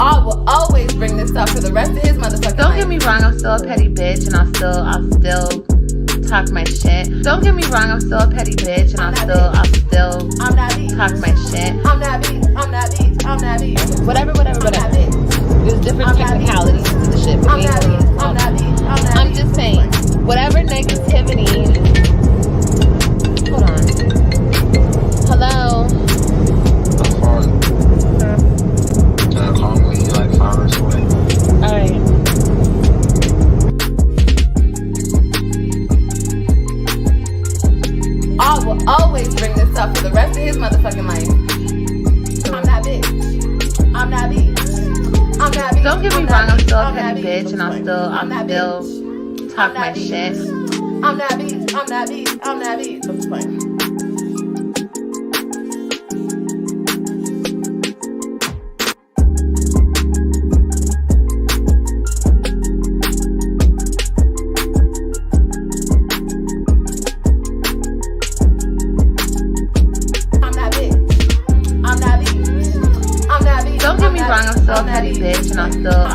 I will always bring this up for the rest of his motherfucking Don't life. get me wrong, I'm still a petty bitch and I'll still talk my shit. Don't get me wrong, I'm still a petty bitch and I'll still I'm that bitch. talk my shit. I'm that bitch. I'm that bitch. I'm that bitch. Whatever. I'm that bitch. There's different technicalities to the shit. I'm that bitch. I'm that bitch. I'm that bitch. I'm just saying, whatever negativity. Hold on. Hello. Call me like 5 hours away. Alright. I will always bring this up for the rest of his motherfucking life. I'm that bitch. I'm that bitch. I'm that bitch. Don't get me wrong, I'm still a petty bitch and I'll still talk my shit. I'm that bitch. I'm that bitch. I'm that bitch. I'm just playing. Don't get me wrong, I'm still a petty bitch and I'll still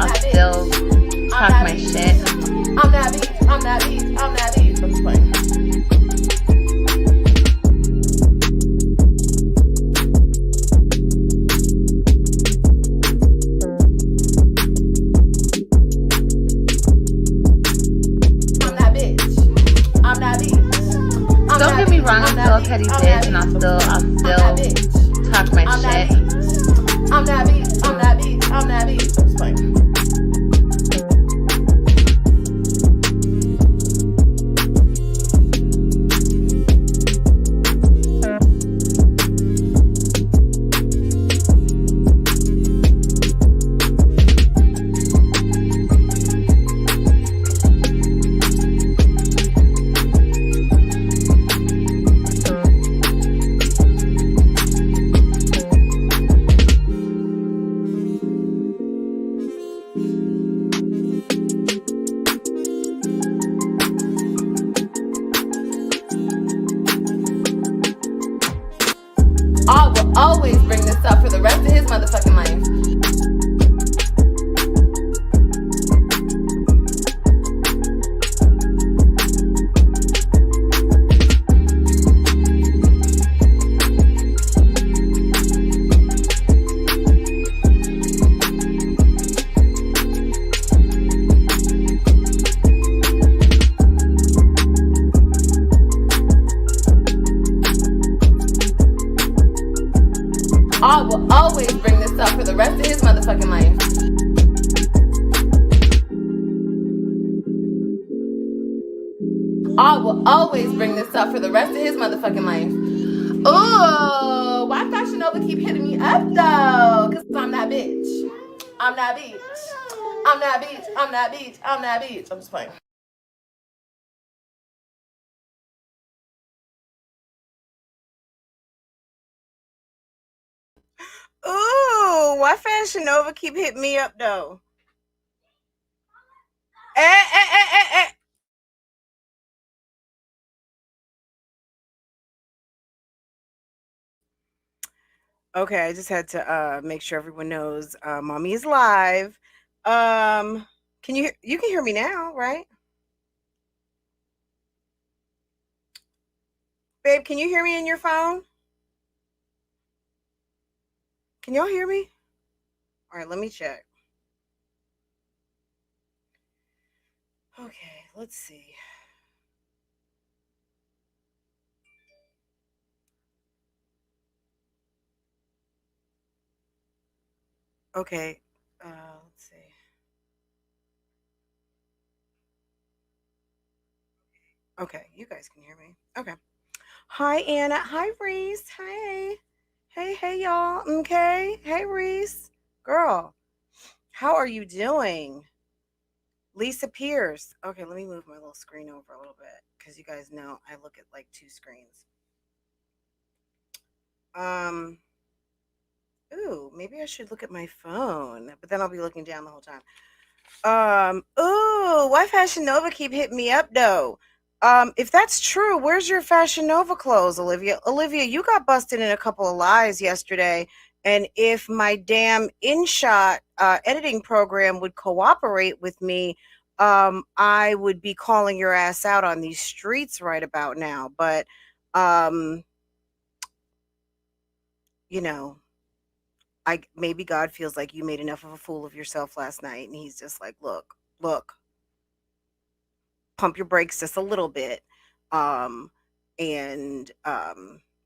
talk my shit. I'm that bitch. I'm that bitch. I'm that bitch. I'm just playing. Don't get me wrong, I'm still a petty bitch and I'll still talk my shit. I'm that bitch. I'm that bitch. I'm that bitch. I'm just playing. I will always bring this up for the rest of his motherfucking life. I will always bring this up for the rest of his motherfucking life. I will always bring this up for the rest of his motherfucking life. Ooh, why Fashion Nova keep hitting me up though? Cause I'm that bitch. I'm that bitch. I'm that bitch. I'm that bitch. I'm that bitch. I'm just playing. Ooh, why Fashion Nova keep hitting me up though? Okay, I just had to make sure everyone knows Mommy is live. Can you can hear me now, right? Babe, can you hear me in your phone? Can y'all hear me? All right, let me check. Okay, let's see. Okay, let's see. Okay, you guys can hear me. Okay. Hi, Anna. Hi, Reese. Hey. Hey, y'all. Okay. Hey, Reese. Girl, how are you doing? Lisa Pierce. Okay, let me move my little screen over a little bit because you guys know I look at like 2 screens. Ooh, maybe I should look at my phone, but then I'll be looking down the whole time. Ooh, why Fashion Nova keep hitting me up though? If that's true, where's your Fashion Nova clothes, Olivia? Olivia, you got busted in a couple of lies yesterday, And if my damn InShot editing program would cooperate with me, I would be calling your ass out on these streets right about now. But, you know, maybe God feels like you made enough of a fool of yourself last night, and he's just like, look, pump your brakes just a little bit, and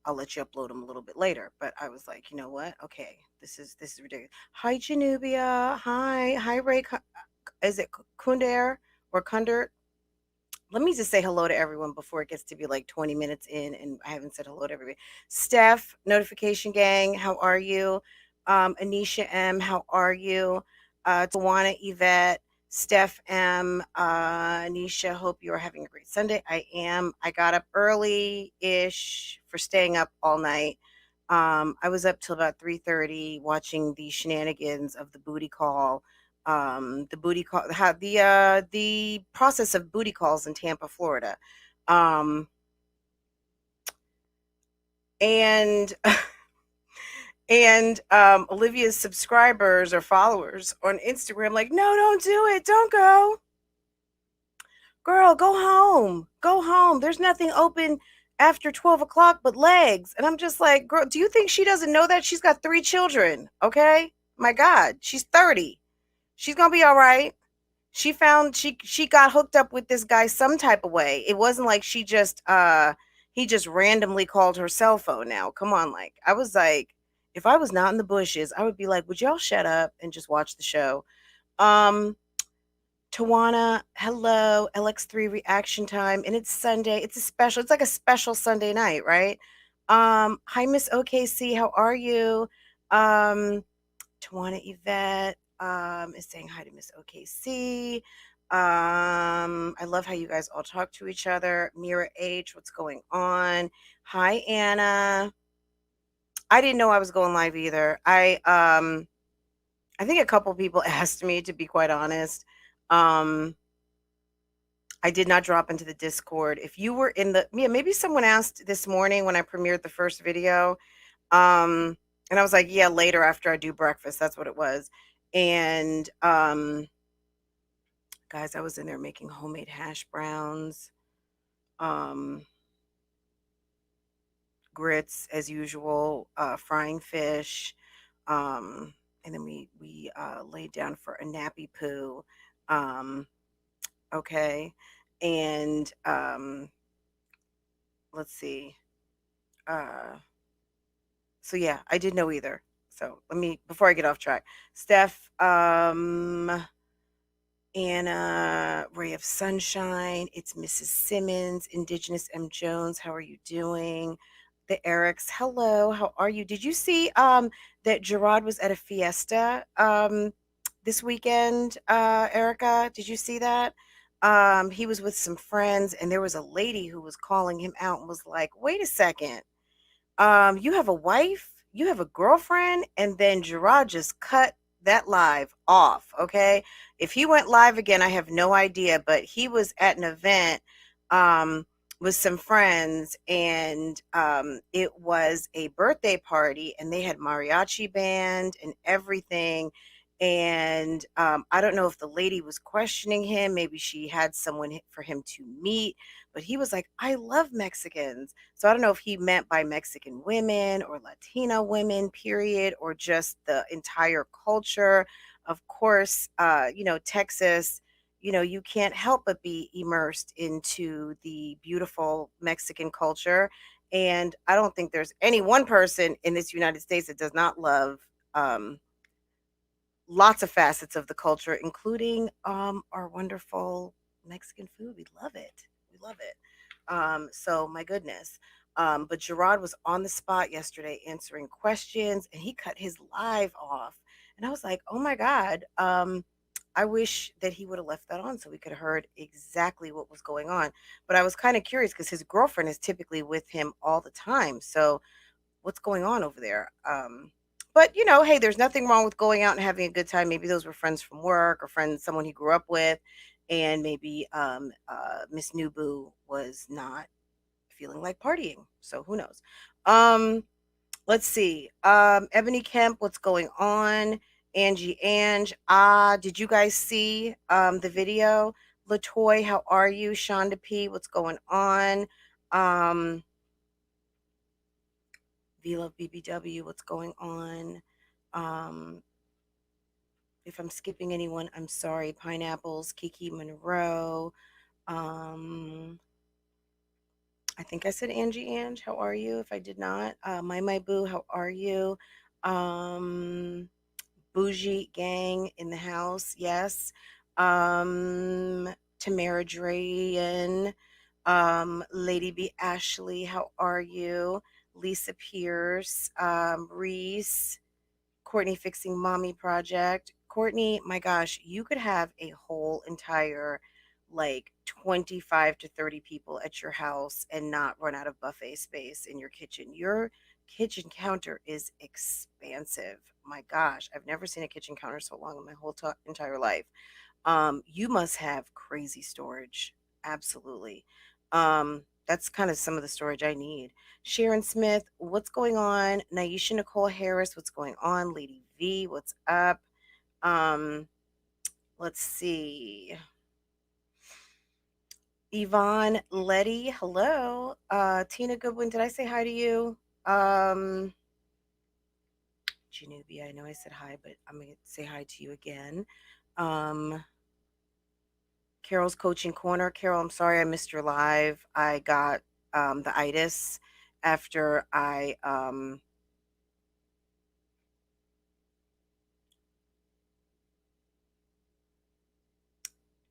I'll let you upload them a little bit later. But I was like, you know what? Okay, this is ridiculous. Hi, Janubia. Hi, Ray. Is it Kunder or Kunder? Let me just say hello to everyone before it gets to be like 20 minutes in and I haven't said hello to everybody. Steph, Notification Gang, how are you? Anisha M, how are you? Tawana Yvette, Steph M, Anisha, hope you are having a great Sunday. I am. I got up early-ish for staying up all night. I was up till about 3:30 watching the shenanigans of the booty call, the process of booty calls in Tampa, Florida. And Olivia's subscribers or followers on Instagram like, no, don't do it, don't go, girl, go home, there's nothing open after 12 o'clock but legs. And I'm just like, girl, do you think she doesn't know that? She's got 3 children, okay? My God, she's 30. She's gonna be all right. She got hooked up with this guy some type of way. It wasn't like he just randomly called her cell phone. Now, come on, like, I was like, if I was not in the bushes, I would be like, would y'all shut up and just watch the show? Tawana, hello, LX3 reaction time, and it's Sunday. It's like a special Sunday night, right? Hi, Miss OKC, how are you? Tawana Yvette is saying hi to Miss OKC. I love how you guys all talk to each other. Mira H, what's going on? Hi, Anna. I didn't know I was going live either. I think a couple people asked me, to be quite honest. I did not drop into the Discord. If you were in the, yeah, maybe someone asked this morning when I premiered the first video. And I was like, yeah, later after I do breakfast. That's what it was. And guys, I was in there making homemade hash browns, grits as usual, frying fish, and then we laid down for a nappy poo. Okay, and let's see. So yeah, I didn't know either. So let me, before I get off track, Steph, Anna, Ray of Sunshine, it's Mrs. Simmons, Indigenous M. Jones, how are you doing? The Erics, hello, how are you? Did you see that Gerard was at a fiesta this weekend, Erica? Did you see that? He was with some friends and there was a lady who was calling him out and was like, wait a second, you have a wife, you have a girlfriend, and then Gerard just cut that live off. Okay, if he went live again, I have no idea, but he was at an event with some friends, and it was a birthday party, and they had mariachi band and everything. And I don't know if the lady was questioning him, maybe she had someone for him to meet, but he was like, I love Mexicans. So I don't know if he meant by Mexican women or Latina women, period, or just the entire culture. Of course, Texas, you can't help but be immersed into the beautiful Mexican culture. And I don't think there's any one person in this United States that does not love lots of facets of the culture, including our wonderful Mexican food. We love it. We love it. So my goodness. But Gerard was on the spot yesterday answering questions, and he cut his live off. And I was like, oh my God. I wish that he would have left that on so we could have heard exactly what was going on. But I was kind of curious because his girlfriend is typically with him all the time. So what's going on over there? But hey, there's nothing wrong with going out and having a good time. Maybe those were friends from work or friends, someone he grew up with, and maybe Miss Nubu was not feeling like partying. So who knows? Let's see. Ebony Kemp, what's going on? Angie did you guys see the video? Latoy, how are you? Shonda P, what's going on? V-Love BBW, what's going on? If I'm skipping anyone, I'm sorry. Pineapples, Kiki Monroe. I think I said Angie, how are you? If I did not, my boo, how are you? Bougie gang in the house, yes. Tamara Drayan, Lady B Ashley, how are you? Lisa Pierce, Reese, Courtney Fixing Mommy Project. Courtney, my gosh, you could have a whole entire like 25 to 30 people at your house and not run out of buffet space in your kitchen. Your kitchen counter is expansive. My gosh, I've never seen a kitchen counter so long in my whole entire life. You must have crazy storage. Absolutely. That's kind of some of the storage I need. Sharon Smith, what's going on? Naisha Nicole Harris, what's going on? Lady V, what's up? Let's see. Yvonne Letty, hello. Tina Goodwin, did I say hi to you? Janubia, I know I said hi, but I'm gonna say hi to you again. Carol's Coaching Corner. Carol, I'm sorry I missed your live. I got the itis after I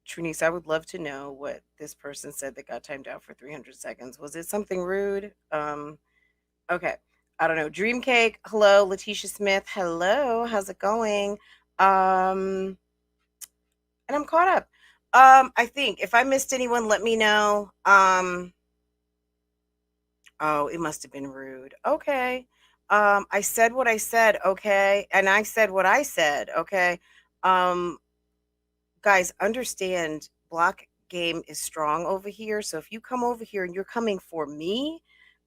Trinice, I would love to know what this person said that got timed out for 300 seconds. Was it something rude? Okay. I don't know. Dream Cake, hello. Letitia Smith, hello. How's it going? And I'm caught up. I think if I missed anyone, let me know. Oh, it must have been rude. Okay. I said what I said, okay? And I said what I said, okay? Um, guys, understand block game is strong over here. So if you come over here and you're coming for me,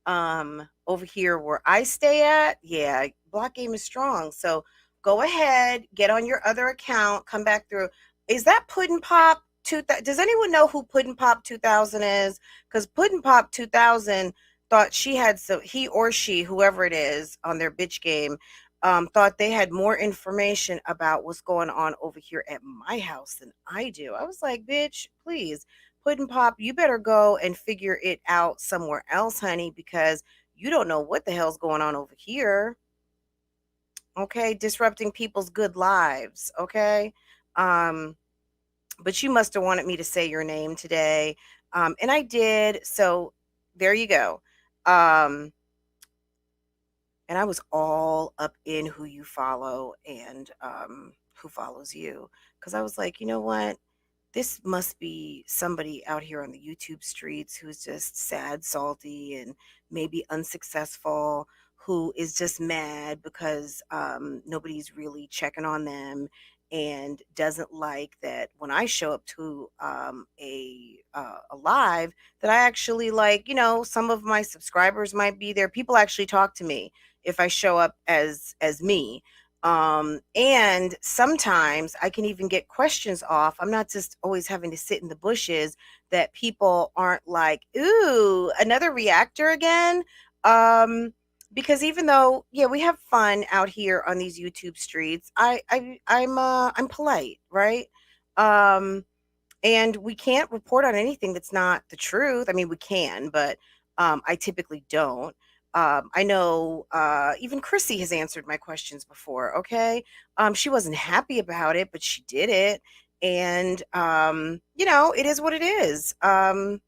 over here where I stay at, yeah, block game is strong. So go ahead, get on your other account, come back through. Is that Puddin' Pop 2000? Does anyone know who Puddin' Pop 2000 is? Because Puddin' Pop 2000 thought she had he or she, whoever it is, on their bitch game, thought they had more information about what's going on over here at my house than I do. I was like, bitch, please, Puddin' Pop, you better go and figure it out somewhere else, honey, because you don't know what the hell's going on over here. Okay, disrupting people's good lives. Okay, but you must have wanted me to say your name today, and I did. So there you go. And I was all up in who you follow and who follows you, because I was like, you know what? This must be somebody out here on the YouTube streets who's just sad, salty, and maybe unsuccessful, who is just mad because nobody's really checking on them and doesn't like that when I show up to a live that I actually, like, you know, some of my subscribers might be there. People actually talk to me if I show up as me. And sometimes I can even get questions off. I'm not just always having to sit in the bushes, that people aren't like, ooh, another reactor again. Because even though, yeah, we have fun out here on these YouTube streets, I'm polite, right? And we can't report on anything that's not the truth. I mean, we can, but I typically don't. I know even Chrissy has answered my questions before. Okay. She wasn't happy about it, but she did it. And, you know, it is what it is. Oh,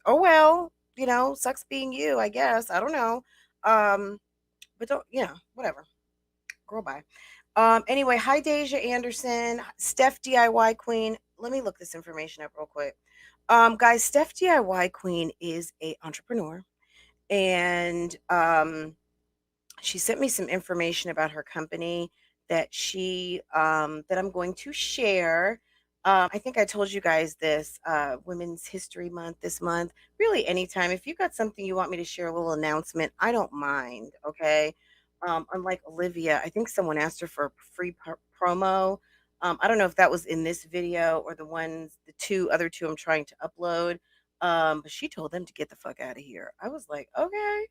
well, you know, sucks being you, I guess. I don't know. But don't, you know, whatever. Girl, bye. Anyway, hi, Deja Anderson, Steph DIY Queen. Let me look this information up real quick. Guys, Steph DIY Queen is a entrepreneur, and she sent me some information about her company that she that I'm going to share. I think I told you guys this Women's History Month this month. Really, anytime. If you got something you want me to share, a little announcement, I don't mind. Okay. Unlike Olivia, I think someone asked her for a free promo. I don't know if that was in this video or the other two I'm trying to upload. But she told them to get the fuck out of here. I was like, okay.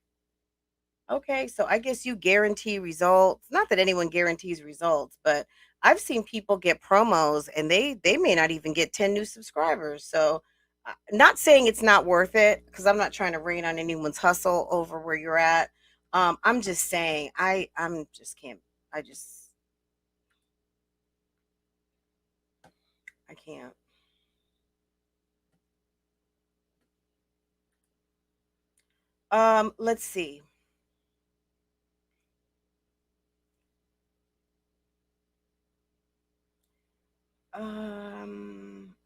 Okay, so I guess you guarantee results. Not that anyone guarantees results, but I've seen people get promos and they may not even get 10 new subscribers. So, not saying it's not worth it because I'm not trying to rain on anyone's hustle over where you're at. I'm just saying I'm just can't. I just I can't. Let's see.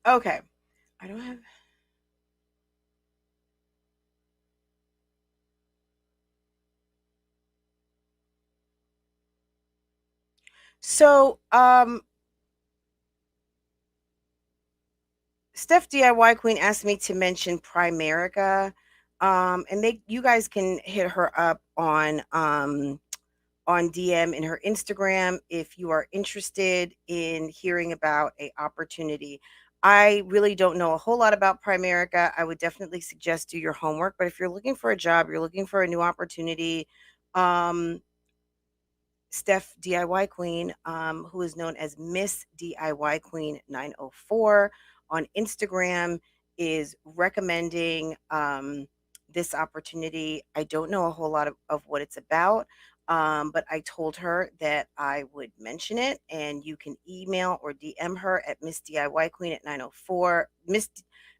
Okay. I don't have. So, Steph DIY Queen asked me to mention Primerica. And you guys can hit her up on DM in her Instagram if you are interested in hearing about a opportunity. I really don't know a whole lot about Primerica. I would definitely suggest do your homework, but if you're looking for a job, you're looking for a new opportunity, um, Steph DIY Queen, who is known as Miss DIY Queen 904 on Instagram, is recommending this opportunity. I don't know a whole lot of what it's about, but I told her that I would mention it, and you can email or DM her at Miss DIY Queen at 904.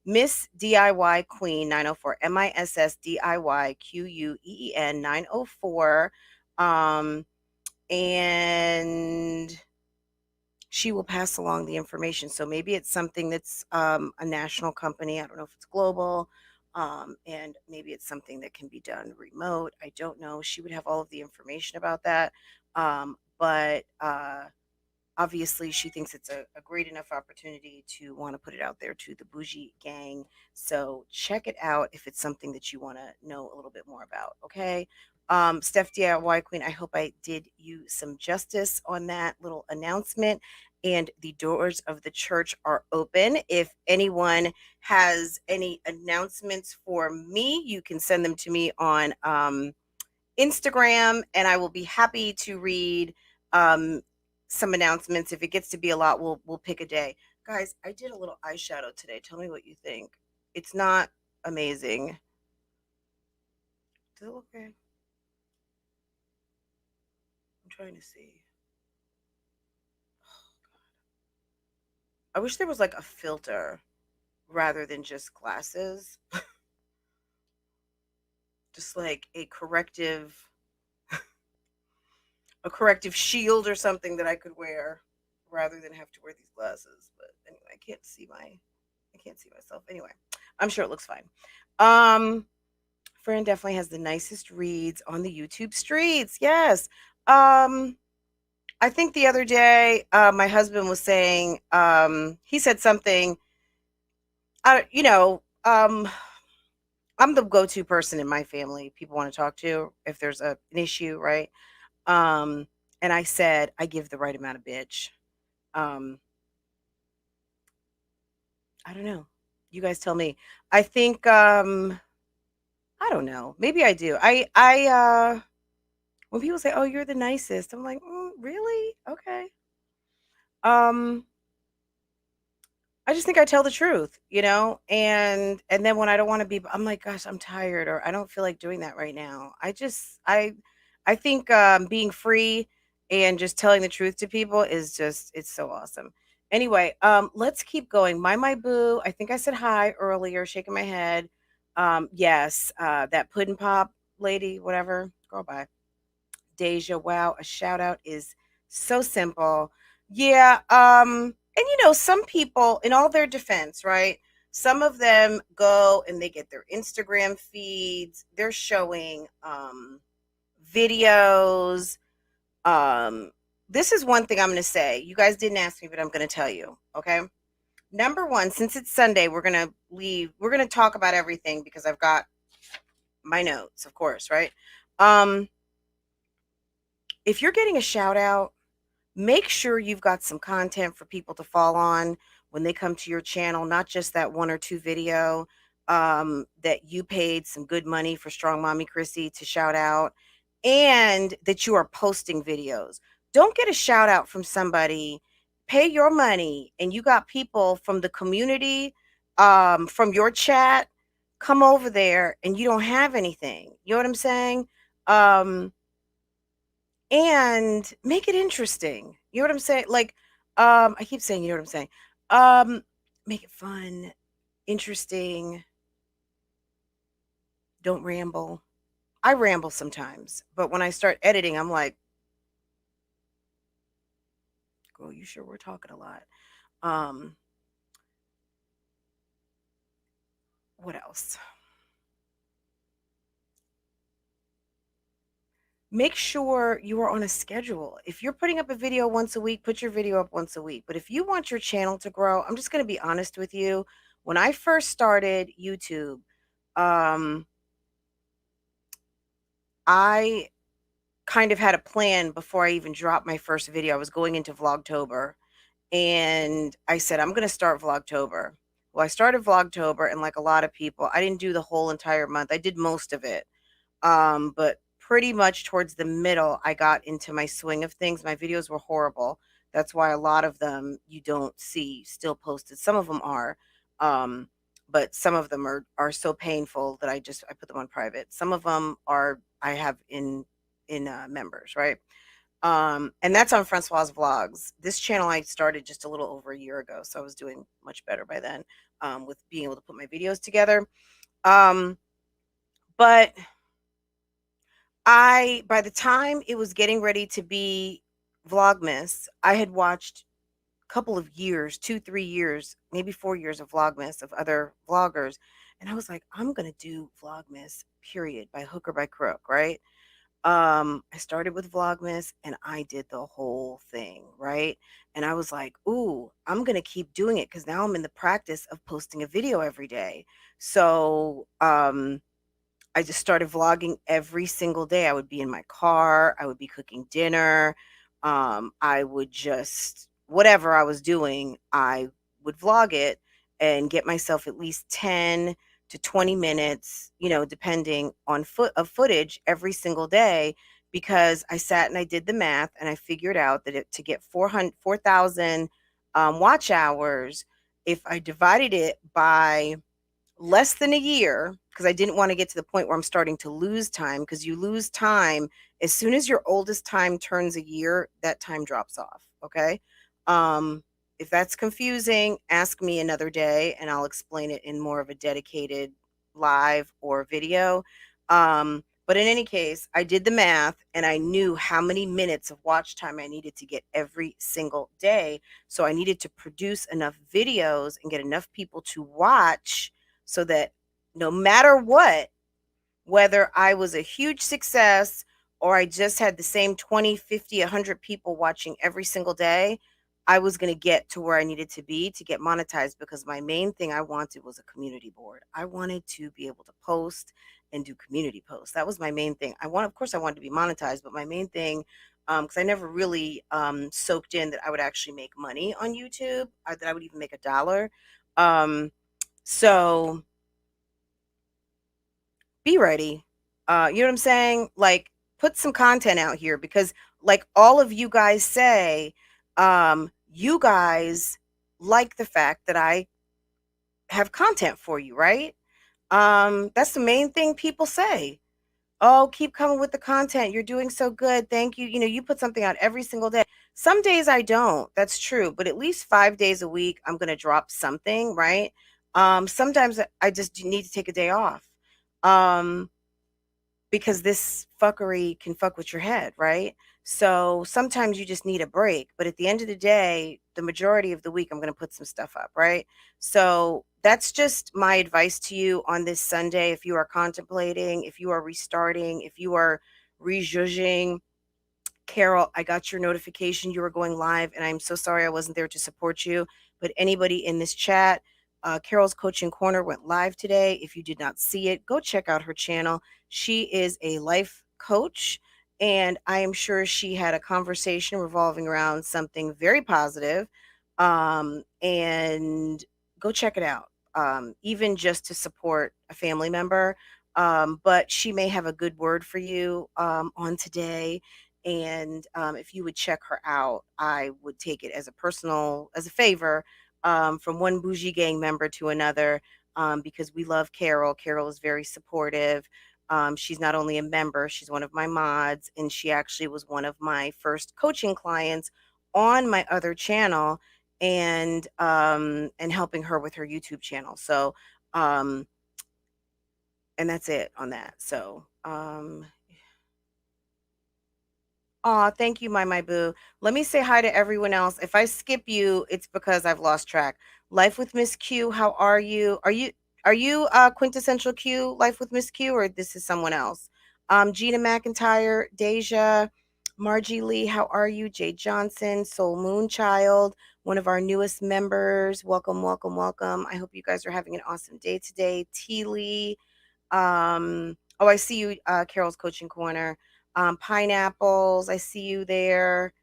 Miss DIY Queen 904, MISSDIYQUEEN 904. And she will pass along the information. So maybe it's something that's a national company. I don't know if it's global. And maybe it's something that can be done remote. I don't know. She would have all of the information about that. But obviously she thinks it's a great enough opportunity to want to put it out there to the bougie gang. So check it out if it's something that you want to know a little bit more about. Okay. Steph DIY Queen, I hope I did you some justice on that little announcement. And the doors of the church are open. If anyone has any announcements for me, you can send them to me on Instagram, and I will be happy to read some announcements. If it gets to be a lot, we'll pick a day. Guys, I did a little eyeshadow today. Tell me what you think. It's not amazing. Does it look okay? I'm trying to see. I wish there was like a filter rather than just glasses. Just like a corrective shield or something that I could wear rather than have to wear these glasses. But anyway, I can't see myself. Anyway, I'm sure it looks fine. Fran definitely has the nicest reads on the YouTube streets. Yes. I think the other day, my husband was saying, he said something, you know, I'm the go-to person in my family people want to talk to if there's an issue, right? Um, and I said, I give the right amount of bitch. Um, I don't know. You guys tell me. I think, I don't know. Maybe I do. When people say, "Oh, you're the nicest," I'm like, really? Okay. Um, I just think I tell the truth, and then when I don't want to be, I'm like, gosh, I'm tired, or I don't feel like doing that right now. I think being free and just telling the truth to people is just, it's so awesome. Anyway, let's keep going. My boo. I think I said hi earlier, shaking my head. Yes, that pudding pop lady, whatever, girl, bye. Deja, wow, a shout out is so simple. Yeah, and some people, in all their defense, right? Some of them go and they get their Instagram feeds, they're showing videos. Um, this is one thing I'm gonna say. You guys didn't ask me, but I'm gonna tell you, okay? Number one, since it's Sunday, we're going to talk about everything because I've got my notes, of course, right? If you're getting a shout out, make sure you've got some content for people to fall on when they come to your channel, not just that one or two video that you paid some good money for Strong Mommy Chrissy to shout out, and that you are posting videos. Don't get a shout out from somebody, pay your money, and you got people from the community, from your chat, come over there and you don't have anything. You know what I'm saying? And make it interesting. You know what I'm saying? Like, I keep saying, you know what I'm saying? Make it fun, interesting. Don't ramble. I ramble sometimes, but when I start editing, I'm like, girl, you sure we're talking a lot. What else? Make sure you are on a schedule. If you're putting up a video once a week, put your video up once a week. But if you want your channel to grow, I'm just going to be honest with you. When I first started YouTube, I kind of had a plan before I even dropped my first video. I was going into Vlogtober, and I said, I'm going to start Vlogtober. Well, I started Vlogtober, and like a lot of people, I didn't do the whole entire month. I did most of it. But pretty much towards the middle, I got into my swing of things. My videos were horrible. That's why a lot of them you don't see still posted. Some of them are, but some of them are so painful that I put them on private. Some of them are I have in members, right? And that's on Francoise Vlogs. This channel I started just a little over a year ago, so I was doing much better by then, with being able to put my videos together. But by the time it was getting ready to be Vlogmas, I had watched a couple of years, 2, 3 years, maybe 4 years of Vlogmas of other vloggers. And I was like, I'm going to do Vlogmas, period, by hook or by crook, right? I started with Vlogmas and I did the whole thing, right? And I was like, ooh, I'm going to keep doing it because now I'm in the practice of posting a video every day. So, I just started vlogging every single day. I would be in my car, I would be cooking dinner, I would just whatever I was doing, I would vlog it and get myself at least 10 to 20 minutes, depending on footage every single day, because I sat and I did the math and I figured out that to get 4,000 watch hours, if I divided it by less than a year, because I didn't want to get to the point where I'm starting to lose time, because you lose time as soon as your oldest time turns a year, that time drops off. Okay. If that's confusing, ask me another day and I'll explain it in more of a dedicated live or video. But in any case, I did the math and I knew how many minutes of watch time I needed to get every single day. So I needed to produce enough videos and get enough people to watch so that no matter what, whether I was a huge success or I just had the same 20, 50, 100 people watching every single day, I was going to get to where I needed to be to get monetized, because my main thing I wanted was a community board. I wanted to be able to post and do community posts. That was my main thing. Of course, I wanted to be monetized, but my main thing, because I never really soaked in that I would actually make money on YouTube, or that I would even make $1. So be ready. You know what I'm saying? Like, put some content out here, because like all of you guys say, you guys like the fact that I have content for you, right? That's the main thing people say. Oh, keep coming with the content. You're doing so good. Thank you. You put something out every single day. Some days I don't. That's true. But at least 5 days a week, I'm going to drop something, right? Sometimes I just need to take a day off. Because this fuckery can fuck with your head, right? So sometimes you just need a break. But at the end of the day, the majority of the week, I'm going to put some stuff up, right? So that's just my advice to you on this Sunday. If you are contemplating, if you are restarting, if you are rejudging, Carol, I got your notification you were going live, and I'm so sorry I wasn't there to support you. but anybody in this chat, Carol's Coaching Corner went live today. If you did not see it, go check out her channel. She is a life coach, and I am sure she had a conversation revolving around something very positive. And go check it out, even just to support a family member. But she may have a good word for you on today. And if you would check her out, I would take it as a favor, from one bougie gang member to another, because we love Carol. Carol is very supportive. She's not only a member, she's one of my mods, and she actually was one of my first coaching clients on my other channel, and helping her with her YouTube channel. So, and that's it on that. So, aw, thank you, my boo. Let me say hi to everyone else. If I skip you, it's because I've lost track. Life with Miss Q, how are you? Are you quintessential Q, Life with Miss Q, or this is someone else? Gina McIntyre, Deja, Margie Lee, how are you? Jay Johnson, Soul Moonchild, one of our newest members. Welcome, welcome, welcome. I hope you guys are having an awesome day today. T Lee. Oh, I see you, Carol's Coaching Corner. Pineapples, I see you there.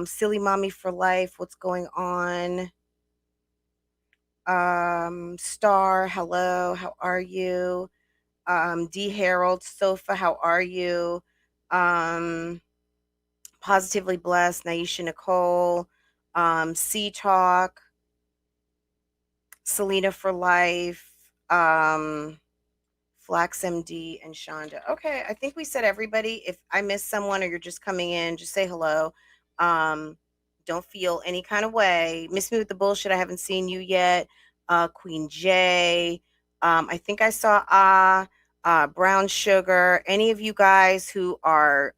Silly Mommy for Life, what's going on? Star, hello, how are you? D Harold, Sofa, how are you? Positively Blessed, Naisha Nicole, C Talk, Selena for Life, Flax MD, and Shonda. Okay, I think we said everybody. If I missed someone or you're just coming in, just say hello. Don't feel any kind of way. Miss Me with the Bullshit, I haven't seen you yet. Queen J. I think I saw Brown Sugar. Any of you guys who are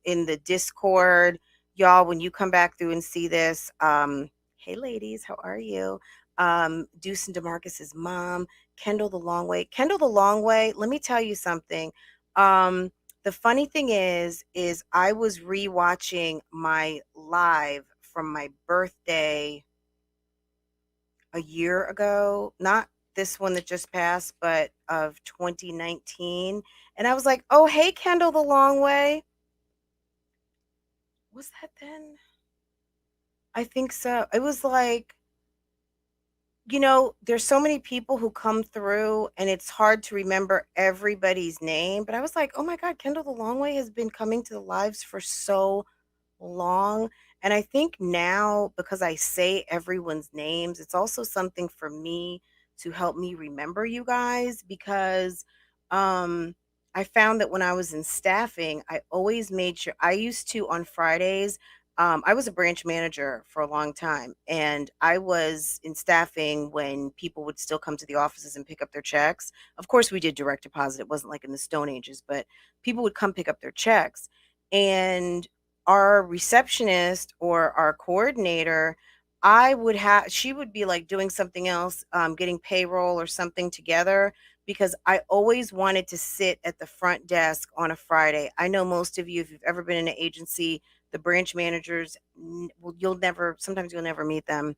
in the Discord, y'all, when you come back through and see this, hey ladies, how are you? Deuce and DeMarcus's mom. Kendall the Long Way. Kendall the Long Way, let me tell you something. The funny thing is I was rewatching my live from my birthday a year ago, not this one that just passed, but of 2019. And I was like, oh, hey, Kendall the Long Way. Was that then? I think so. It was like, there's so many people who come through and it's hard to remember everybody's name. But I was like, oh my God, Kendall the Long Way has been coming to the lives for so long. And I think now, because I say everyone's names, it's also something for me to help me remember you guys, because I found that when I was in staffing, I always made sure I used to on Fridays. I was a branch manager for a long time, and I was in staffing when people would still come to the offices and pick up their checks. Of course, we did direct deposit. It wasn't like in the Stone Ages, but people would come pick up their checks. And our receptionist or our coordinator, she would be like doing something else, getting payroll or something together, because I always wanted to sit at the front desk on a Friday. I know most of you, if you've ever been in an agency, the branch managers, sometimes you'll never meet them.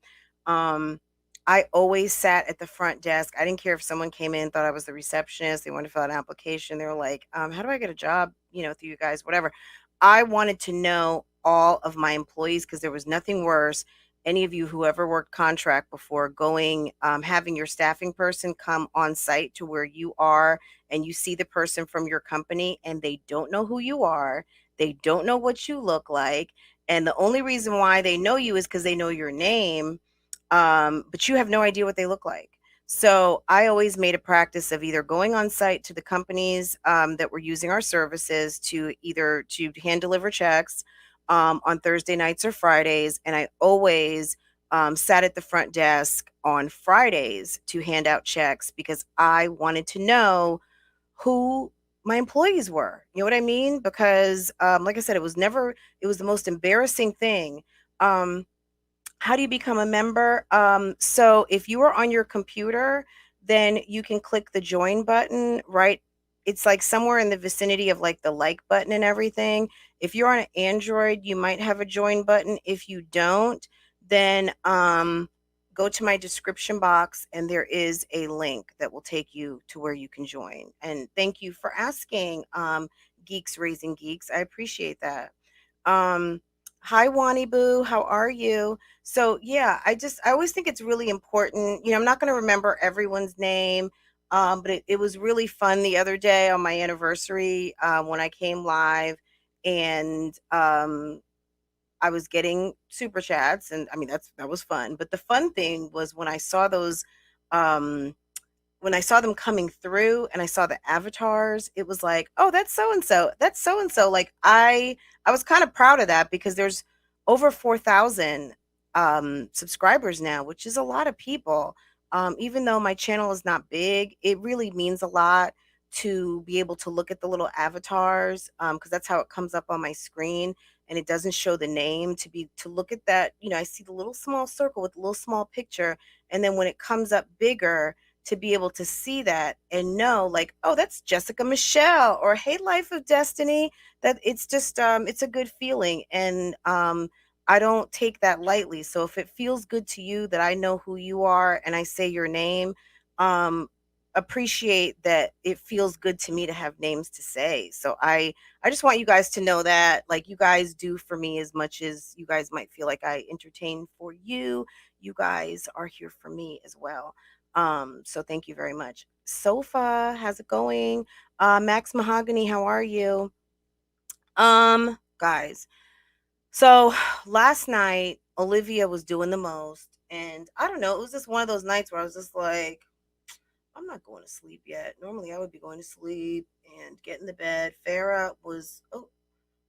I always sat at the front desk. I didn't care if someone came in, thought I was the receptionist, they wanted to fill out an application. They were like, how do I get a job, through you guys, whatever. I wanted to know all of my employees, because there was nothing worse. Any of you who ever worked contract before, having your staffing person come on site to where you are, and you see the person from your company and they don't know who you are. They don't know what you look like. And the only reason why they know you is because they know your name. But you have no idea what they look like. So I always made a practice of either going on site to the companies that were using our services to hand deliver checks on Thursday nights or Fridays. And I always sat at the front desk on Fridays to hand out checks, because I wanted to know who my employees were. You know what I mean? Because like I said, it was the most embarrassing thing. How do you become a member? So if you are on your computer, then you can click the join button, right? It's like somewhere in the vicinity of like the like button and everything. If you're on an Android, you might have a join button. If you don't, then go to my description box and there is a link that will take you to where you can join. And thank you for asking, Geeks Raising Geeks. I appreciate that. Hi, Wani Boo. How are you? So, yeah, I always think it's really important. I'm not going to remember everyone's name, but it was really fun the other day on my anniversary when I came live and I was getting super chats, and I mean that was fun. But the fun thing was um when I saw them coming through and I saw the avatars, it was like, oh, that's so and so, that's so and so. Like I was kind of proud of that because there's over 4,000 subscribers now, which is a lot of people. Even though my channel is not big, it really means a lot to be able to look at the little avatars because that's how it comes up on my screen and it doesn't show the name to look at that. I see the little small circle with the little small picture, and then when it comes up bigger, to be able to see that and know like, oh, that's Jessica Michelle, or hey, Life of Destiny. That it's just it's a good feeling, and I don't take that lightly. So if it feels good to you that I know who you are and I say your name, um appreciate that it feels good to me to have names to say. So I just want you guys to know that, like, you guys do for me as much as you guys might feel like I entertain for you. You guys are here for me as well. So thank you very much. Sofa, how's it going? Max Mahogany, how are you? Guys, so last night Olivia was doing the most, and I don't know, it was just one of those nights where I was just like, I'm not going to sleep yet. Normally I would be going to sleep and get in the bed. Farah was, oh,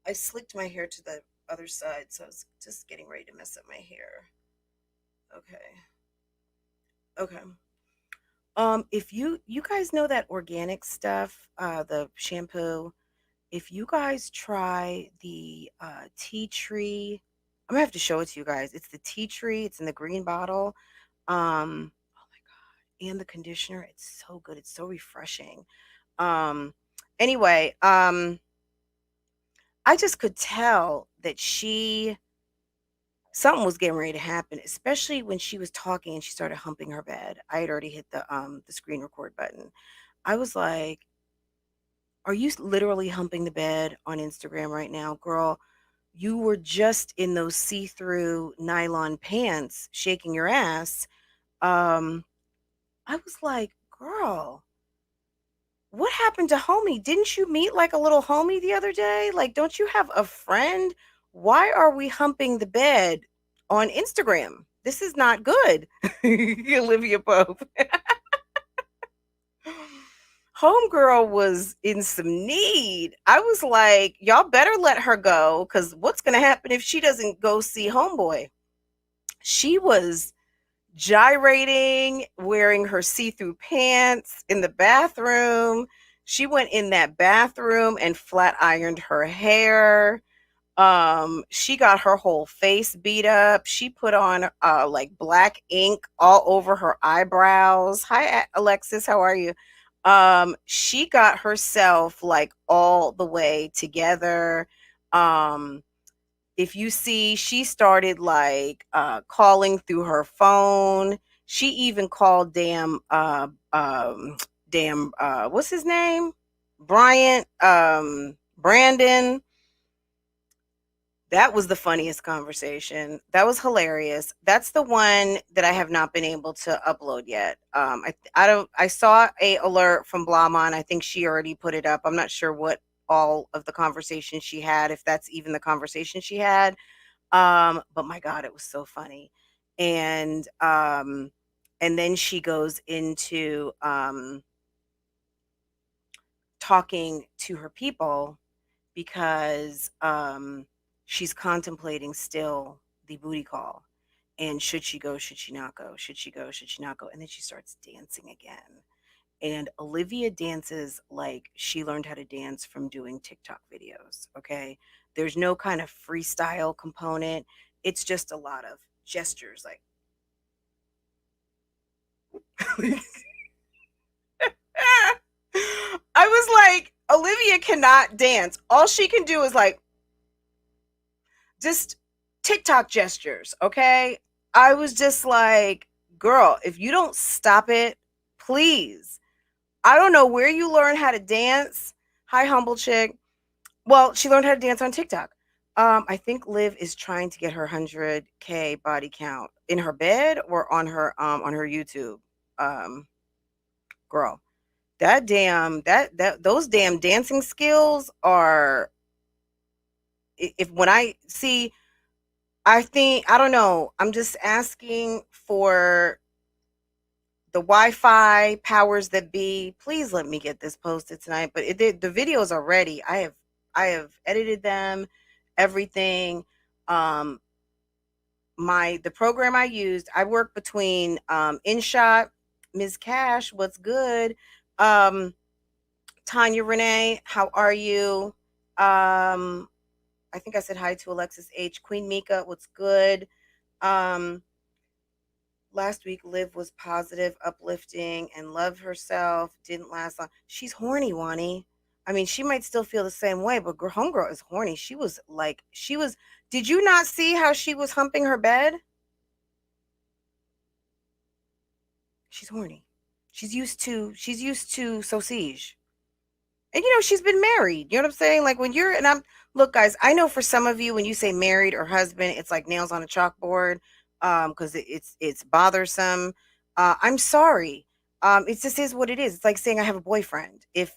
I slicked my hair to the other side, so I was just getting ready to mess up my hair. Okay. Okay. If you guys know that organic stuff, the shampoo, if you guys try the tea tree, I'm gonna have to show it to you guys. It's the tea tree, it's in the green bottle. Oh my God. And the conditioner, it's so good, it's so refreshing. Um, anyway, I just could tell that something was getting ready to happen, especially when she was talking and she started humping her bed. I had already hit the screen record button. I was like, "Are you literally humping the bed on Instagram right now, girl? You were just in those see-through nylon pants shaking your ass." Um, I was like, "Girl, what happened to homie? Didn't you meet like a little homie the other day? Like, don't you have a friend? Why are we humping the bed on Instagram? This is not good." Olivia Pope. Homegirl was in some need. I was like, y'all better let her go, because what's going to happen if she doesn't go see homeboy? She was gyrating, wearing her see-through pants in the bathroom. She went in that bathroom and flat ironed her hair. She got her whole face beat up. She put on like black ink all over her eyebrows. Hi, Alexis, how are you? She got herself like all the way together. If you see, she started like calling through her phone. She even called what's his name? Bryant, Brandon. That was the funniest conversation. That was hilarious. That's the one that I have not been able to upload yet. I saw a alert from Blahman. I think she already put it up. I'm not sure what all of the conversation she had, if that's even the conversation she had. But my God, it was so funny. And then she goes into talking to her people because she's contemplating still the booty call. And should she go? Should she not go? Should she go? Should she not go? And then she starts dancing again. And Olivia dances like she learned how to dance from doing TikTok videos. Okay. There's no kind of freestyle component. It's just a lot of gestures like. I was like, Olivia cannot dance. All she can do is like just TikTok gestures. Okay. I was just like, girl, if you don't stop it, please. I don't know where you learn how to dance. Hi, humble chick. Well, she learned how to dance on TikTok. I think Liv is trying to get her 100K body count in her bed or on her YouTube. Girl, that those damn dancing skills are. If when I see, I think I don't know. I'm just asking for the Wi-Fi powers that be. Please let me get this posted tonight. But the videos are ready. I have edited them, everything. Um, the program I used, I work between InShot, Ms. Cash, what's good? Um, Tanya Renee, how are you? I think I said hi to Alexis H. Queen Mika, what's good? Um, Last week, Liv was positive, uplifting, and loved herself. Didn't last long. She's horny, Wani. I mean, she might still feel the same way, but homegirl is horny. She was like, did you not see how she was humping her bed? She's horny. She's used to sausage. And she's been married. You know what I'm saying? Like look, guys, I know for some of you, when you say married or husband, it's like nails on a chalkboard, because it's bothersome. I'm sorry. It just is what it is. It's like saying I have a boyfriend. If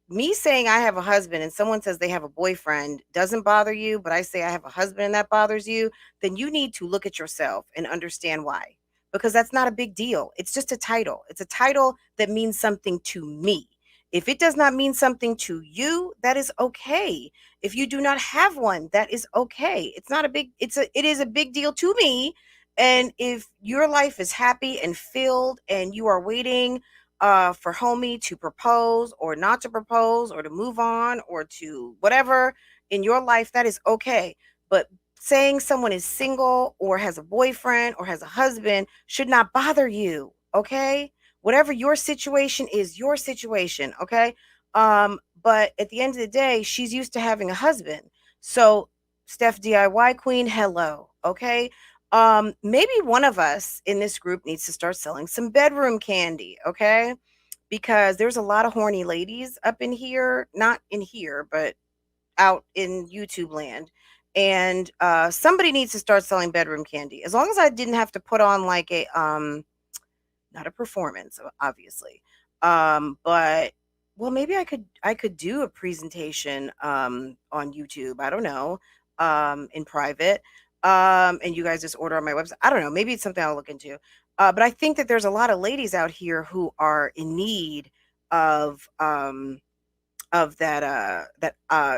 me saying I have a husband and someone says they have a boyfriend doesn't bother you, but I say I have a husband and that bothers you, then you need to look at yourself and understand why. Because that's not a big deal. It's just a title. It's a title that means something to me. If it does not mean something to you, that is okay. If you do not have one, that is okay. It is a big deal to me. And if your life is happy and filled and you are waiting for homie to propose or not to propose or to move on or to whatever in your life, that is okay. But saying someone is single or has a boyfriend or has a husband should not bother you, okay? Whatever your situation is, your situation, okay? But at the end of the day, she's used to having a husband. So, Steph DIY Queen, hello, okay? Maybe one of us in this group needs to start selling some bedroom candy, okay? Because there's a lot of horny ladies up in here, not in here, but out in YouTube land. And somebody needs to start selling bedroom candy. As long as I didn't have to put on like a not a performance, obviously, but well, maybe I could do a presentation on YouTube. I don't know, in private, and you guys just order on my website. I don't know. Maybe it's something I'll look into. But I think that there's a lot of ladies out here who are in need of that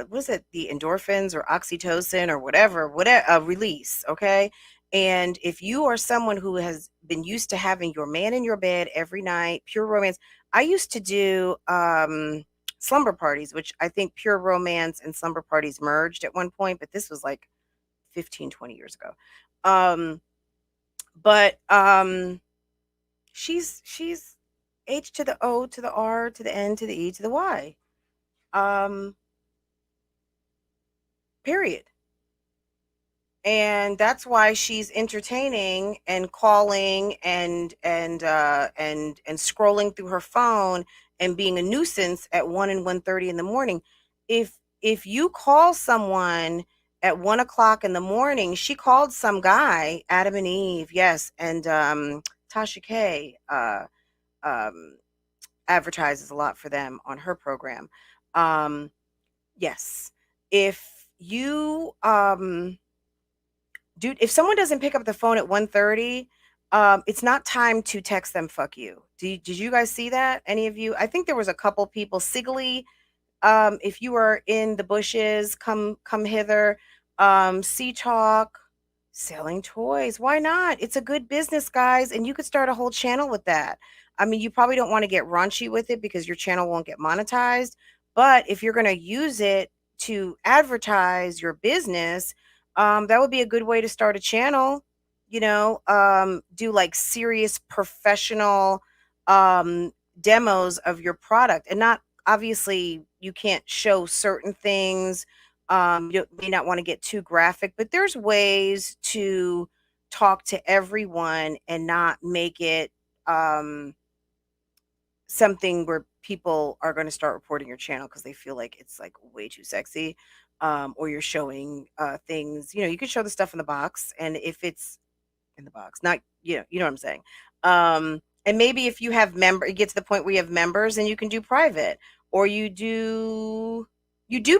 what is it, the endorphins or oxytocin or whatever release, okay? And if you are someone who has been used to having your man in your bed every night, pure romance. I used to do slumber parties, which I think pure romance and slumber parties merged at one point, but this was like 15-20 years ago. But she's H to the O to the R to the N to the E to the Y. Period. And that's why she's entertaining and calling and scrolling through her phone and being a nuisance at 1 and 1:30 in the morning. If you call someone at 1 o'clock in the morning, she called some guy, Adam and Eve, yes, and Tasha K advertises a lot for them on her program. Yes, if you dude, if someone doesn't pick up the phone at 1:30, it's not time to text them fuck you. Did you guys see that? Any of you? I think there was a couple people. Sigley, if you are in the bushes, come hither. Sea Talk, selling toys. Why not? It's a good business, guys, and you could start a whole channel with that. I mean, you probably don't want to get raunchy with it because your channel won't get monetized. But if you're going to use it to advertise your business, that would be a good way to start a channel. Do like serious professional demos of your product, and not obviously you can't show certain things. You may not want to get too graphic, but there's ways to talk to everyone and not make it something where people are going to start reporting your channel because they feel like it's like way too sexy, or you're showing things. You can show the stuff in the box, and if it's in the box, not you know what I'm saying. And maybe if you have you get to the point where you have members, and you can do private, or you do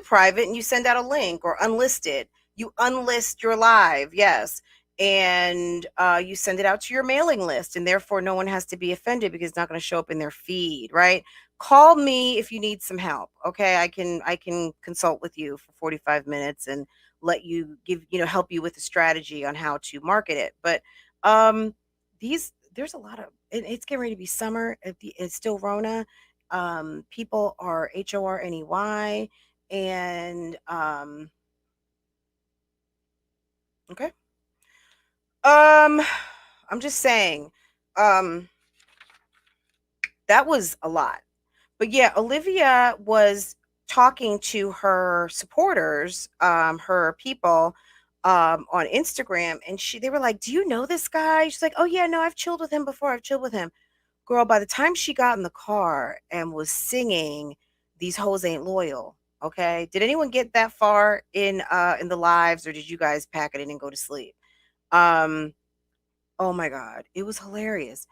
private and you send out a link, or unlisted. You unlist your live, yes, and you send it out to your mailing list, and therefore no one has to be offended because it's not going to show up in their feed, right? Call me if you need some help. Okay, I can consult with you for 45 minutes and let you help you with a strategy on how to market it. But there's a lot of it's getting ready to be summer. It's still Rona. People are HORNEY, and okay. I'm just saying, um, that was a lot. But yeah, Olivia was talking to her supporters, her people, on Instagram, and they were like, "Do you know this guy?" She's like, "Oh yeah, no, I've chilled with him before. I've chilled with him." Girl, by the time she got in the car and was singing "These Hoes Ain't Loyal," okay, did anyone get that far in the lives, or did you guys pack it in and go to sleep? Um, Oh my god, it was hilarious.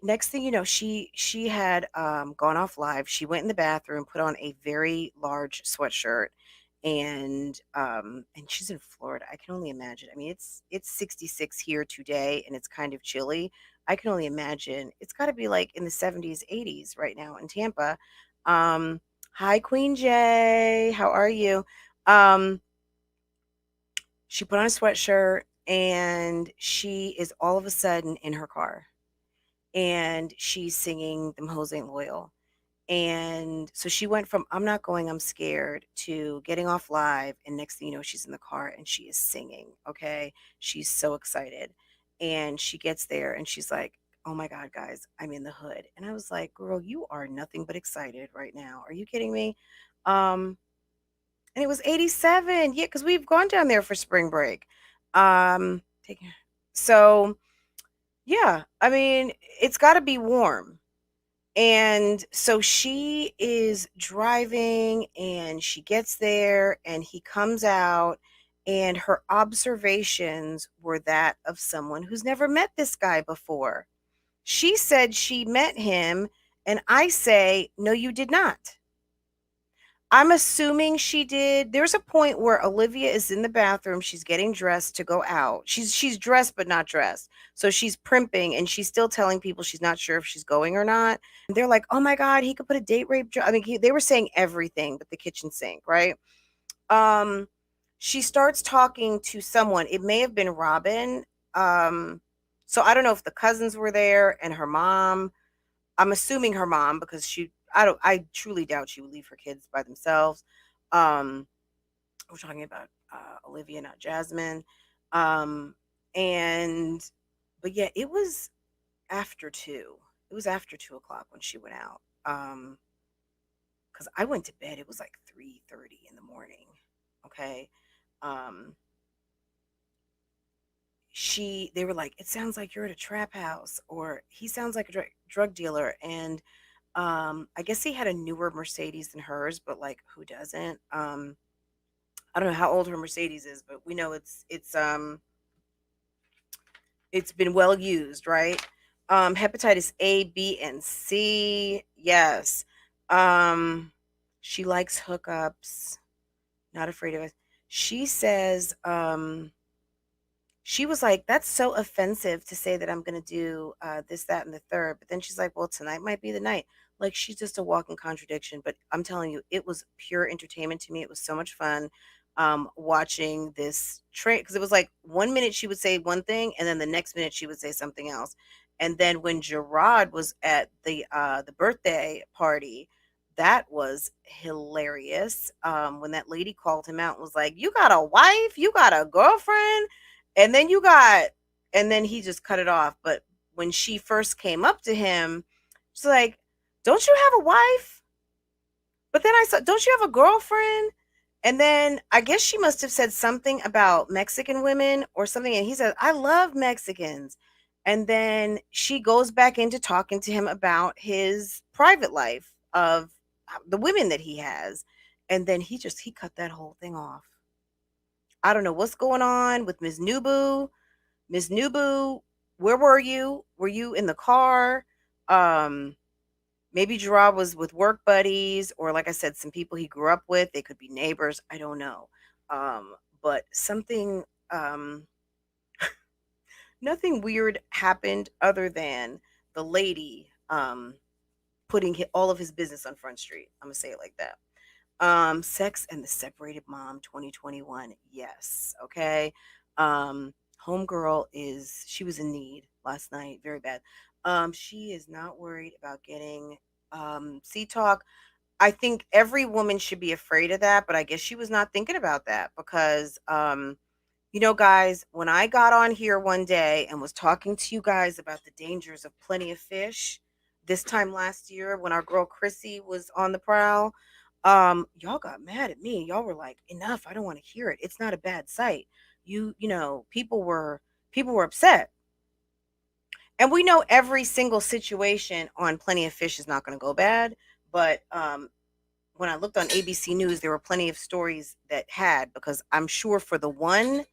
Next thing you know, she had gone off live. She went in the bathroom, put on a very large sweatshirt, and she's in Florida. I can only imagine. I mean, it's 66 here today, and it's kind of chilly. I can only imagine. It's got to be like in the 70s, 80s right now in Tampa. Um, Hi Queen J, how are you? Um, she put on a sweatshirt, and she is all of a sudden in her car, and she's singing "Them Hoes Ain't Loyal." And so she went from "I'm not going, I'm scared" to getting off live. And next thing you know, she's in the car and she is singing. Okay. She's so excited. And she gets there and she's like, "Oh my God, guys, I'm in the hood." And I was like, "Girl, you are nothing but excited right now. Are you kidding me?" Um, and it was 87. Yeah, because we've gone down there for spring break. Taking so yeah, I mean, it's got to be warm. And so she is driving, and she gets there, and he comes out, and her observations were that of someone who's never met this guy before. She said she met him, and I say, no, you did not. I'm assuming she did. There's a point where Olivia is in the bathroom. She's getting dressed to go out. She's dressed but not dressed. So she's primping, and she's still telling people she's not sure if she's going or not. And they're like, "Oh my God, he could put a date rape." I mean, they were saying everything but the kitchen sink, right? Um, she starts talking to someone. It may have been Robin. So I don't know if the cousins were there and her mom. I'm assuming her mom, because I truly doubt she would leave her kids by themselves. Um, we're talking about Olivia, not Jasmine. Um, and but yeah, it was after 2. It was after 2 o'clock when she went out. Because I went to bed. It was like 3:30 in the morning. Okay. Um, they were like, "It sounds like you're at a trap house," or "He sounds like a drug dealer." And I guess he had a newer Mercedes than hers, but like, who doesn't? I don't know how old her Mercedes is, but we know it's been well used, right? Hepatitis A, B, and C. Yes. Um, she likes hookups, not afraid of it. She says, she was like, "That's so offensive to say that I'm going to do this, that, and the third." But then she's like, "Well, tonight might be the night." Like, she's just a walking contradiction. But I'm telling you, it was pure entertainment to me. It was so much fun watching this train, because it was like 1 minute she would say one thing, and then the next minute she would say something else. And then when Gerard was at the birthday party, that was hilarious. When that lady called him out and was like, "You got a wife? You got a girlfriend?" And then and then he just cut it off. But when she first came up to him, she's like, "Don't you have a wife?" But then I said, "Don't you have a girlfriend?" And then I guess she must have said something about Mexican women or something. And he said, I love Mexicans. And then she goes back into talking to him about his private life of the women that he has. And then he cut that whole thing off. I don't know what's going on with Ms. Nubu. Ms. Nubu, where were you? Were you in the car? Um, Maybe Gerard was with work buddies, or like I said, some people he grew up with. They could be neighbors. I don't know. But something, um, nothing weird happened other than the lady putting all of his business on Front Street. I'm gonna say it like that. Sex and the Separated Mom 2021. Yes. Okay. Homegirl she was in need last night, very bad. She is not worried about getting C talk. I think every woman should be afraid of that, but I guess she was not thinking about that because guys, when I got on here one day and was talking to you guys about the dangers of plenty of fish this time last year when our girl Chrissy was on the prowl, y'all got mad at me. Y'all were like, enough, I don't want to hear it. It's not a bad sight. People were upset. And we know every single situation on Plenty of Fish is not going to go bad, but when I looked on ABC News, there were plenty of stories that had, because I'm sure for the one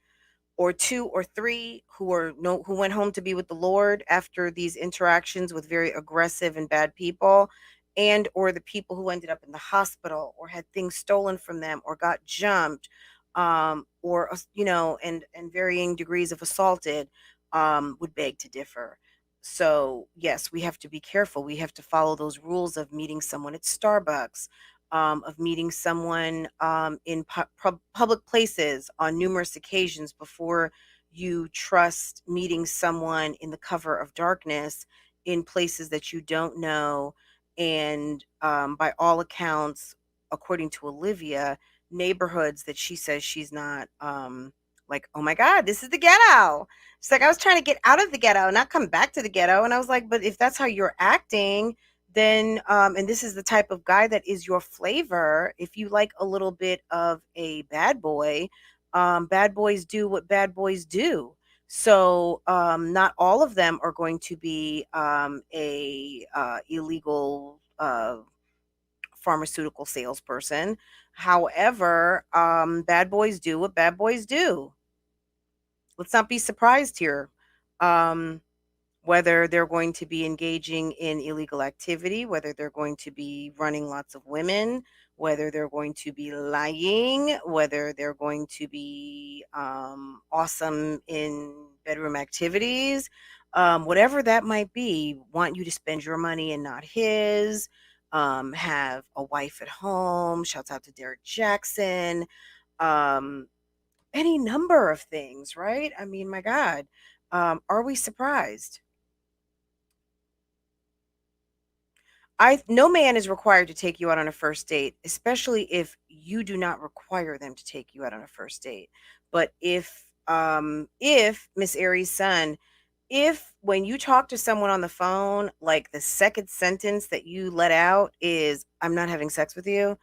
or two or three who went home to be with the Lord after these interactions with very aggressive and bad people, and or the people who ended up in the hospital or had things stolen from them or got jumped, or and varying degrees of assaulted, would beg to differ. So yes, we have to be careful. We have to follow those rules of meeting someone at Starbucks, of meeting someone in public places on numerous occasions before you trust meeting someone in the cover of darkness in places that you don't know. And by all accounts, according to Olivia, neighborhoods that she says she's not like, oh my God, this is the ghetto. She's like, I was trying to get out of the ghetto, not come back to the ghetto. And I was like, but if that's how you're acting, then and this is the type of guy that is your flavor, if you like a little bit of a bad boy, bad boys do what bad boys do. So not all of them are going to be a illegal pharmaceutical salesperson. However, bad boys do what bad boys do. Let's not be surprised here. Um, Whether they're going to be engaging in illegal activity, whether they're going to be running lots of women, whether they're going to be lying, whether they're going to be awesome in bedroom activities, whatever that might be, want you to spend your money and not his, have a wife at home, shouts out to Derek Jackson, um, any number of things, right? I mean, my God, are we surprised? No man is required to take you out on a first date, especially if you do not require them to take you out on a first date. But if Miss Aries' son, if when you talk to someone on the phone, like the second sentence that you let out is, I'm not having sex with you,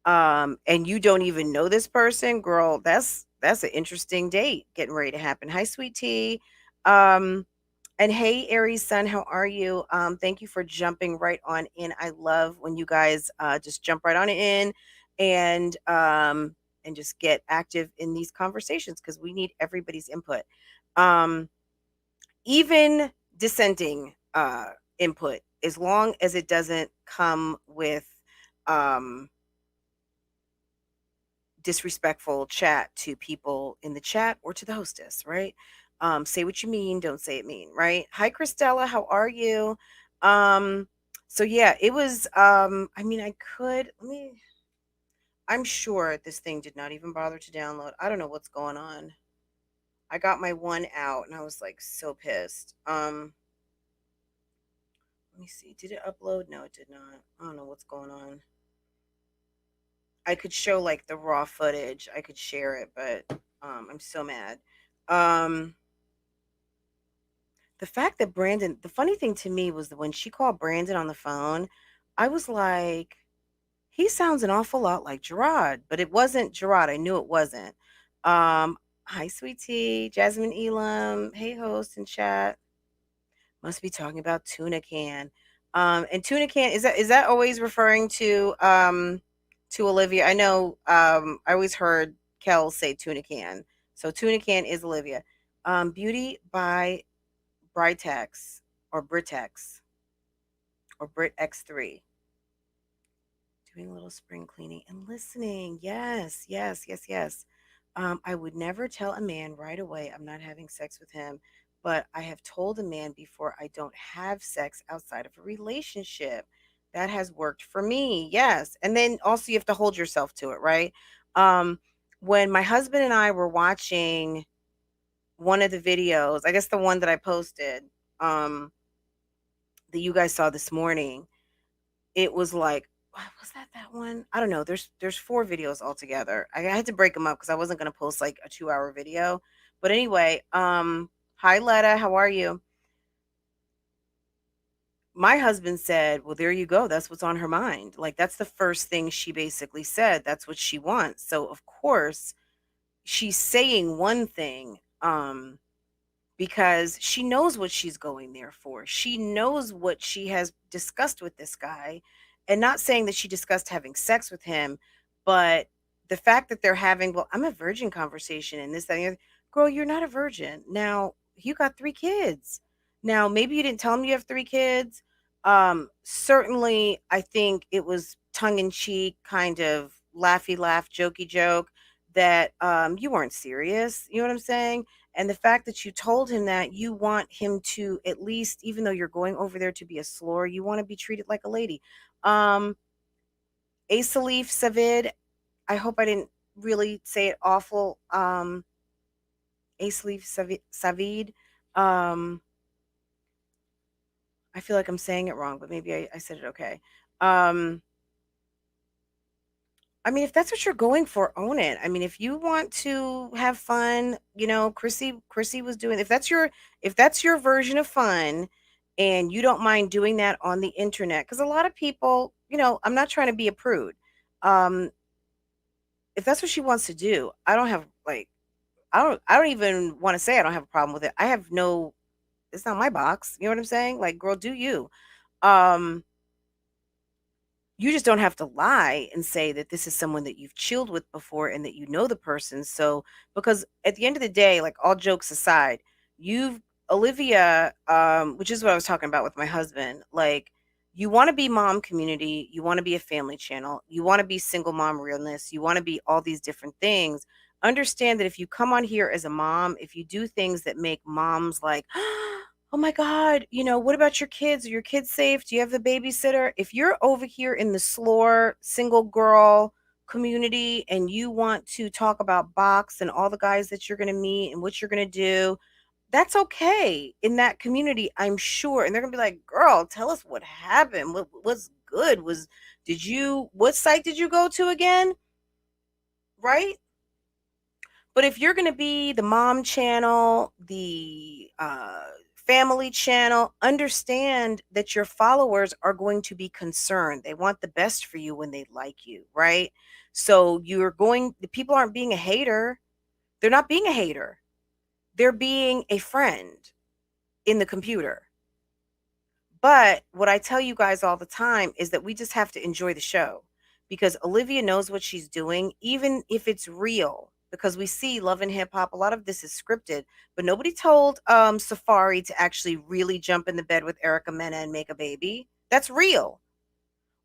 and you don't even know this person, girl, that's an interesting date getting ready to happen. Hi, sweet tea. Um, and hey, Aries sun, how are you? Thank you for jumping right on in. I love when you guys just jump right on in and just get active in these conversations because we need everybody's input. Um, Even dissenting input, as long as it doesn't come with um, disrespectful chat to people in the chat or to the hostess, right? Say what you mean, don't say it mean, right? Hi, Christella, how are you? Um, so yeah, it was I mean, I'm sure this thing did not even bother to download. I don't know what's going on. I got my one out and I was like so pissed. Let me see. Did it upload? No, it did not. I don't know what's going on. I could show like the raw footage. I could share it, but I'm so mad. Um, the fact that the funny thing to me was that when she called Brandon on the phone, I was like, He sounds an awful lot like Gerard, but it wasn't Gerard. I knew it wasn't. Hi, sweet tea, Jasmine Elam. Hey, host and chat. Must be talking about tuna can. And tuna can is that always referring to Olivia? I know I always heard Kel say tuna can. So tuna can is Olivia. Beauty by Britex or Britex or Brit X3. Doing a little spring cleaning and listening. Yes, yes, yes, yes. I would never tell a man right away I'm not having sex with him, but I have told a man before I don't have sex outside of a relationship. That has worked for me. Yes. And then also you have to hold yourself to it, right? Um, when my husband and I were watching one of the videos, I guess the one that I posted, um, that you guys saw this morning, it was like, was that one? I don't know. There's 4 videos altogether. I had to break them up because I wasn't going to post like a 2-hour video. But anyway, hi Letta, how are you? My husband said, "Well, there you go. That's what's on her mind." Like that's the first thing she basically said. That's what she wants. So of course, she's saying one thing because she knows what she's going there for. She knows what she has discussed with this guy. And not saying that she discussed having sex with him, but the fact that they're having, well, I'm a virgin conversation and this, that, and the other. Girl, you're not a virgin. Now, you got 3 kids. Now, maybe you didn't tell him you have 3 kids. Certainly, I think it was tongue in cheek, kind of laughy laugh, jokey joke that you weren't serious. You know what I'm saying? And the fact that you told him that you want him to at least, even though you're going over there to be a slore, you want to be treated like a lady. Um, Asalif Savid, I hope I didn't really say it awful. Asalif Savid. Um, I feel like I'm saying it wrong, but maybe I said it okay. Um, I mean, if that's what you're going for, own it. I mean, if you want to have fun, you know, Chrissy was doing, if that's your version of fun and you don't mind doing that on the internet, because a lot of people, you know, I'm not trying to be a prude. Um, if that's what she wants to do, I don't even want to say I don't have a problem with it. I have no, it's not my box. You know what I'm saying? Like, girl, do you? Um, you just don't have to lie and say that this is someone that you've chilled with before and that you know the person. So, because at the end of the day, like all jokes aside, you've Olivia, which is what I was talking about with my husband, like you want to be mom community, you want to be a family channel, you want to be single mom realness, you want to be all these different things. Understand that if you come on here as a mom, if you do things that make moms like, oh my God, you know, what about your kids? Are your kids safe? Do you have the babysitter? If you're over here in the slore single girl community and you want to talk about box and all the guys that you're going to meet and what you're going to do, that's okay in that community, I'm sure. And they're going to be like, girl, tell us what happened. What's good? What site did you go to again? Right? But if you're going to be the mom channel, the family channel, understand that your followers are going to be concerned. They want the best for you when they like you, right? So the people aren't being a hater. They're not being a hater. They're being a friend in the computer. But what I tell you guys all the time is that we just have to enjoy the show because Olivia knows what she's doing, even if it's real. Because we see Love and Hip Hop, a lot of this is scripted, but nobody told Safari to actually really jump in the bed with Erica Mena and make a baby. That's real.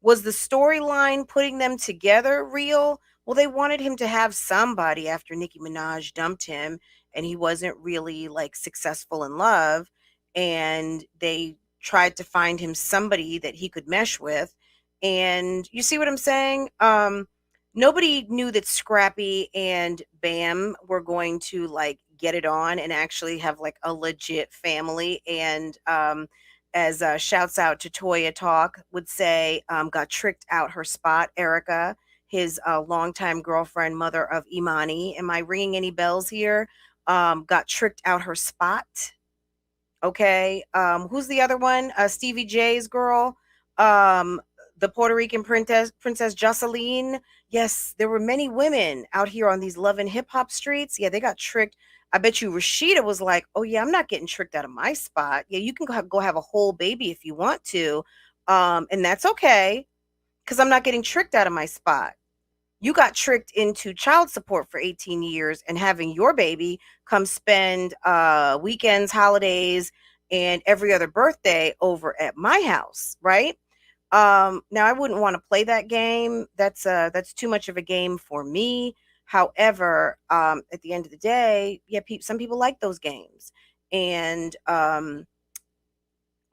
Was the storyline putting them together real? Well, they wanted him to have somebody after Nicki Minaj dumped him and he wasn't really like successful in love. And they tried to find him somebody that he could mesh with. And you see what I'm saying? Nobody knew that Scrappy and Bam were going to like get it on and actually have like a legit family. And as shouts out to Toya Talk would say, got tricked out her spot, Erica, his longtime girlfriend, mother of Imani. Am I ringing any bells here? Got tricked out her spot. Okay. Who's the other one? Stevie J's girl. Um, the Puerto Rican Princess Jocelyn. Yes, there were many women out here on these love and hip hop streets. Yeah, they got tricked. I bet you Rashida was like, "Oh yeah, I'm not getting tricked out of my spot. Yeah, you can go have a whole baby if you want to, and that's okay, because I'm not getting tricked out of my spot. You got tricked into child support for 18 years and having your baby come spend weekends, holidays, and every other birthday over at my house, right? Now I wouldn't want to play that game. That's too much of a game for me. However, at the end of the day, yeah, some people like those games, and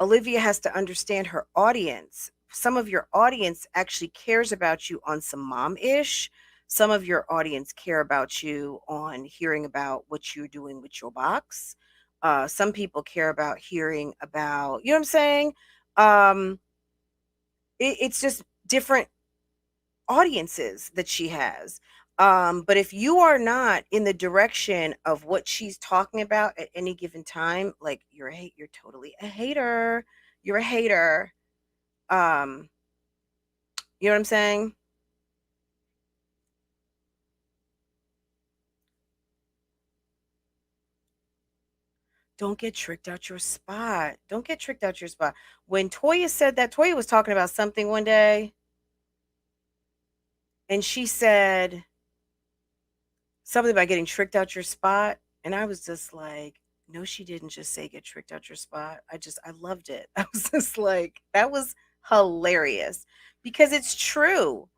Olivia has to understand her audience. Some of your audience actually cares about you on some mom-ish. Some of your audience care about you on hearing about what you're doing with your box. Some people care about hearing about, you know what I'm saying? Um, it's just different audiences that she has. But if you are not in the direction of what she's talking about at any given time, like you're totally a hater. You're a hater. Um, you know what I'm saying? Don't get tricked out your spot. Don't get tricked out your spot. When Toya said that, Toya was talking about something one day, and she said something about getting tricked out your spot. And I was just like, no, she didn't just say get tricked out your spot. I loved it. I was just like, that was hilarious because it's true.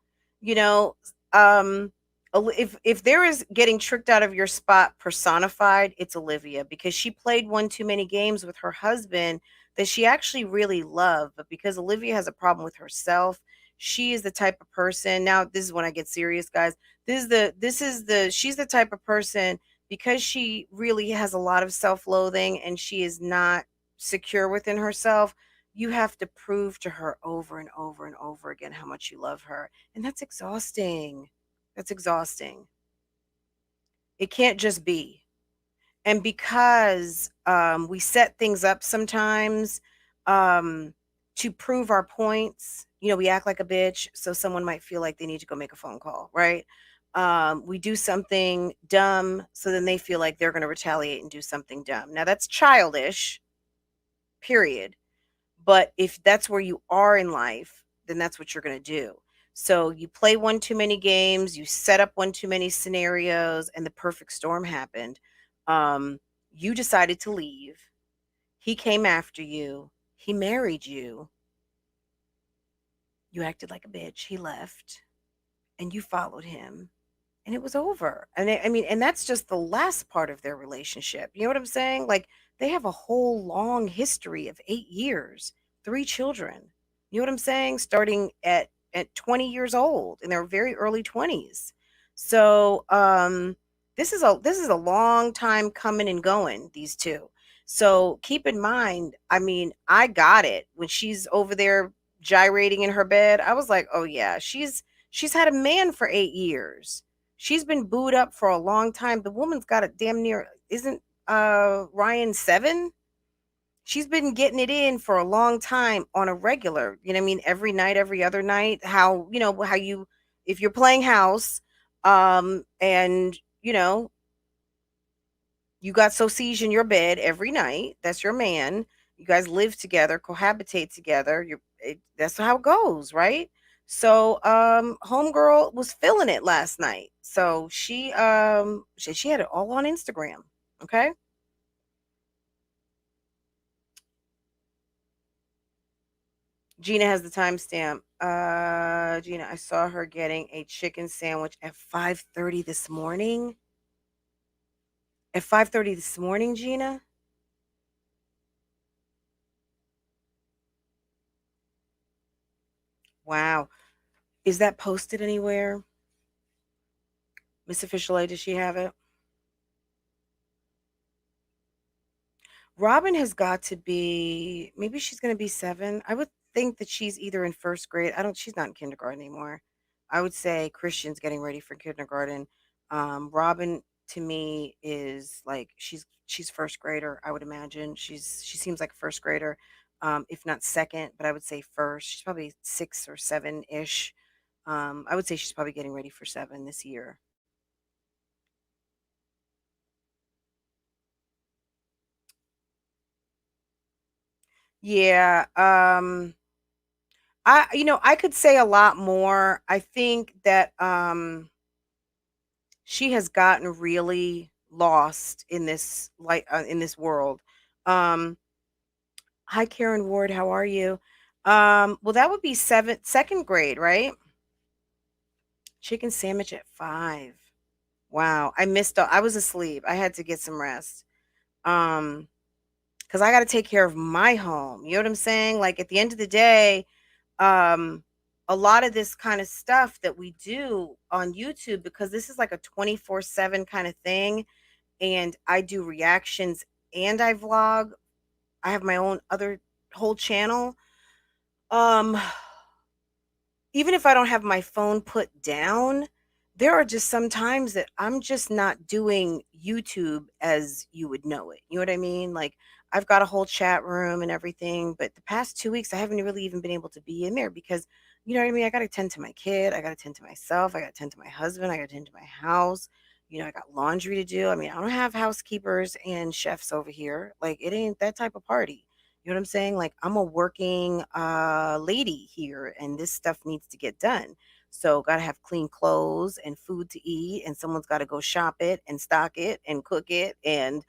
You know, um, if there is getting tricked out of your spot personified, it's Olivia because she played one too many games with her husband that she actually really loved. But because Olivia has a problem with herself, she is the type of person. Now, this is when I get serious, guys. She's the type of person, because she really has a lot of self-loathing and she is not secure within herself. You have to prove to her over and over and over again how much you love her, and that's exhausting. That's exhausting. It can't just be. And because we set things up sometimes, um, to prove our points, we act like a bitch, so someone might feel like they need to go make a phone call, right? We do something dumb, so then they feel like they're going to retaliate and do something dumb. Now that's childish, period. But if that's where you are in life, then that's what you're going to do. So you play one too many games, you set up one too many scenarios, and the perfect storm happened. Um, you decided to leave. He came after you. He married you. You acted like a bitch. He left, and you followed him, and it was over. And I mean, and that's just the last part of their relationship. You know what I'm saying? Like, they have a whole long history of 8 years, 3 children. You know what I'm saying? Starting at 20 years old in their very early 20s. So this is a long time coming and going, these two. So keep in mind, I mean, I got it when she's over there gyrating in her bed. I was like, oh yeah, she's had a man for 8 years. She's been booed up for a long time. The woman's got a damn near, isn't Ryan 7? She's been getting it in for a long time on a regular, you know what I mean, every night, every other night. How you, if you're playing house, and you got Socije in your bed every night, that's your man. You guys live together, cohabitate together. That's how it goes, right? So homegirl was feeling it last night. So she had it all on Instagram. Okay. Gina has the timestamp. Gina, I saw her getting a chicken sandwich at 5:30 this morning. At 5:30 this morning, Gina? Wow. Is that posted anywhere? Miss Official A, does she have it? Robin has got to be, maybe she's going to be 7. I would think that she's either in first grade. She's not in kindergarten anymore. I would say Christian's getting ready for kindergarten. Robin to me is like, she's first grader, I would imagine. She seems like a first grader. if not second, but I would say first. She's probably 6 or 7-ish. I would say she's probably getting ready for 7 this year. Yeah. I could say a lot more. I think that she has gotten really lost in this in this world. Um Hi Karen Ward, how are you? Well, that would be second grade, right? Chicken sandwich at 5. Wow, I was asleep. I had to get some rest. Um cuz I got to take care of my home. You know what I'm saying? Like at the end of the day, um a lot of this kind of stuff that we do on YouTube, because this is like a 24/7 kind of thing, and I do reactions and I vlog. I have my own other whole channel. Um Even if I don't have my phone put down, there are just some times that I'm just not doing YouTube as you would know it. You know what I mean? Like I've got a whole chat room and everything, but the past 2 weeks I haven't really even been able to be in there because you know what I mean? I got to tend to my kid, I got to tend to myself, I got to tend to my husband, I got to tend to my house. I got laundry to do. I mean, I don't have housekeepers and chefs over here. Like it ain't that type of party. You know what I'm saying? Like I'm a working lady here and this stuff needs to get done. So got to have clean clothes and food to eat, and someone's got to go shop it and stock it and cook it and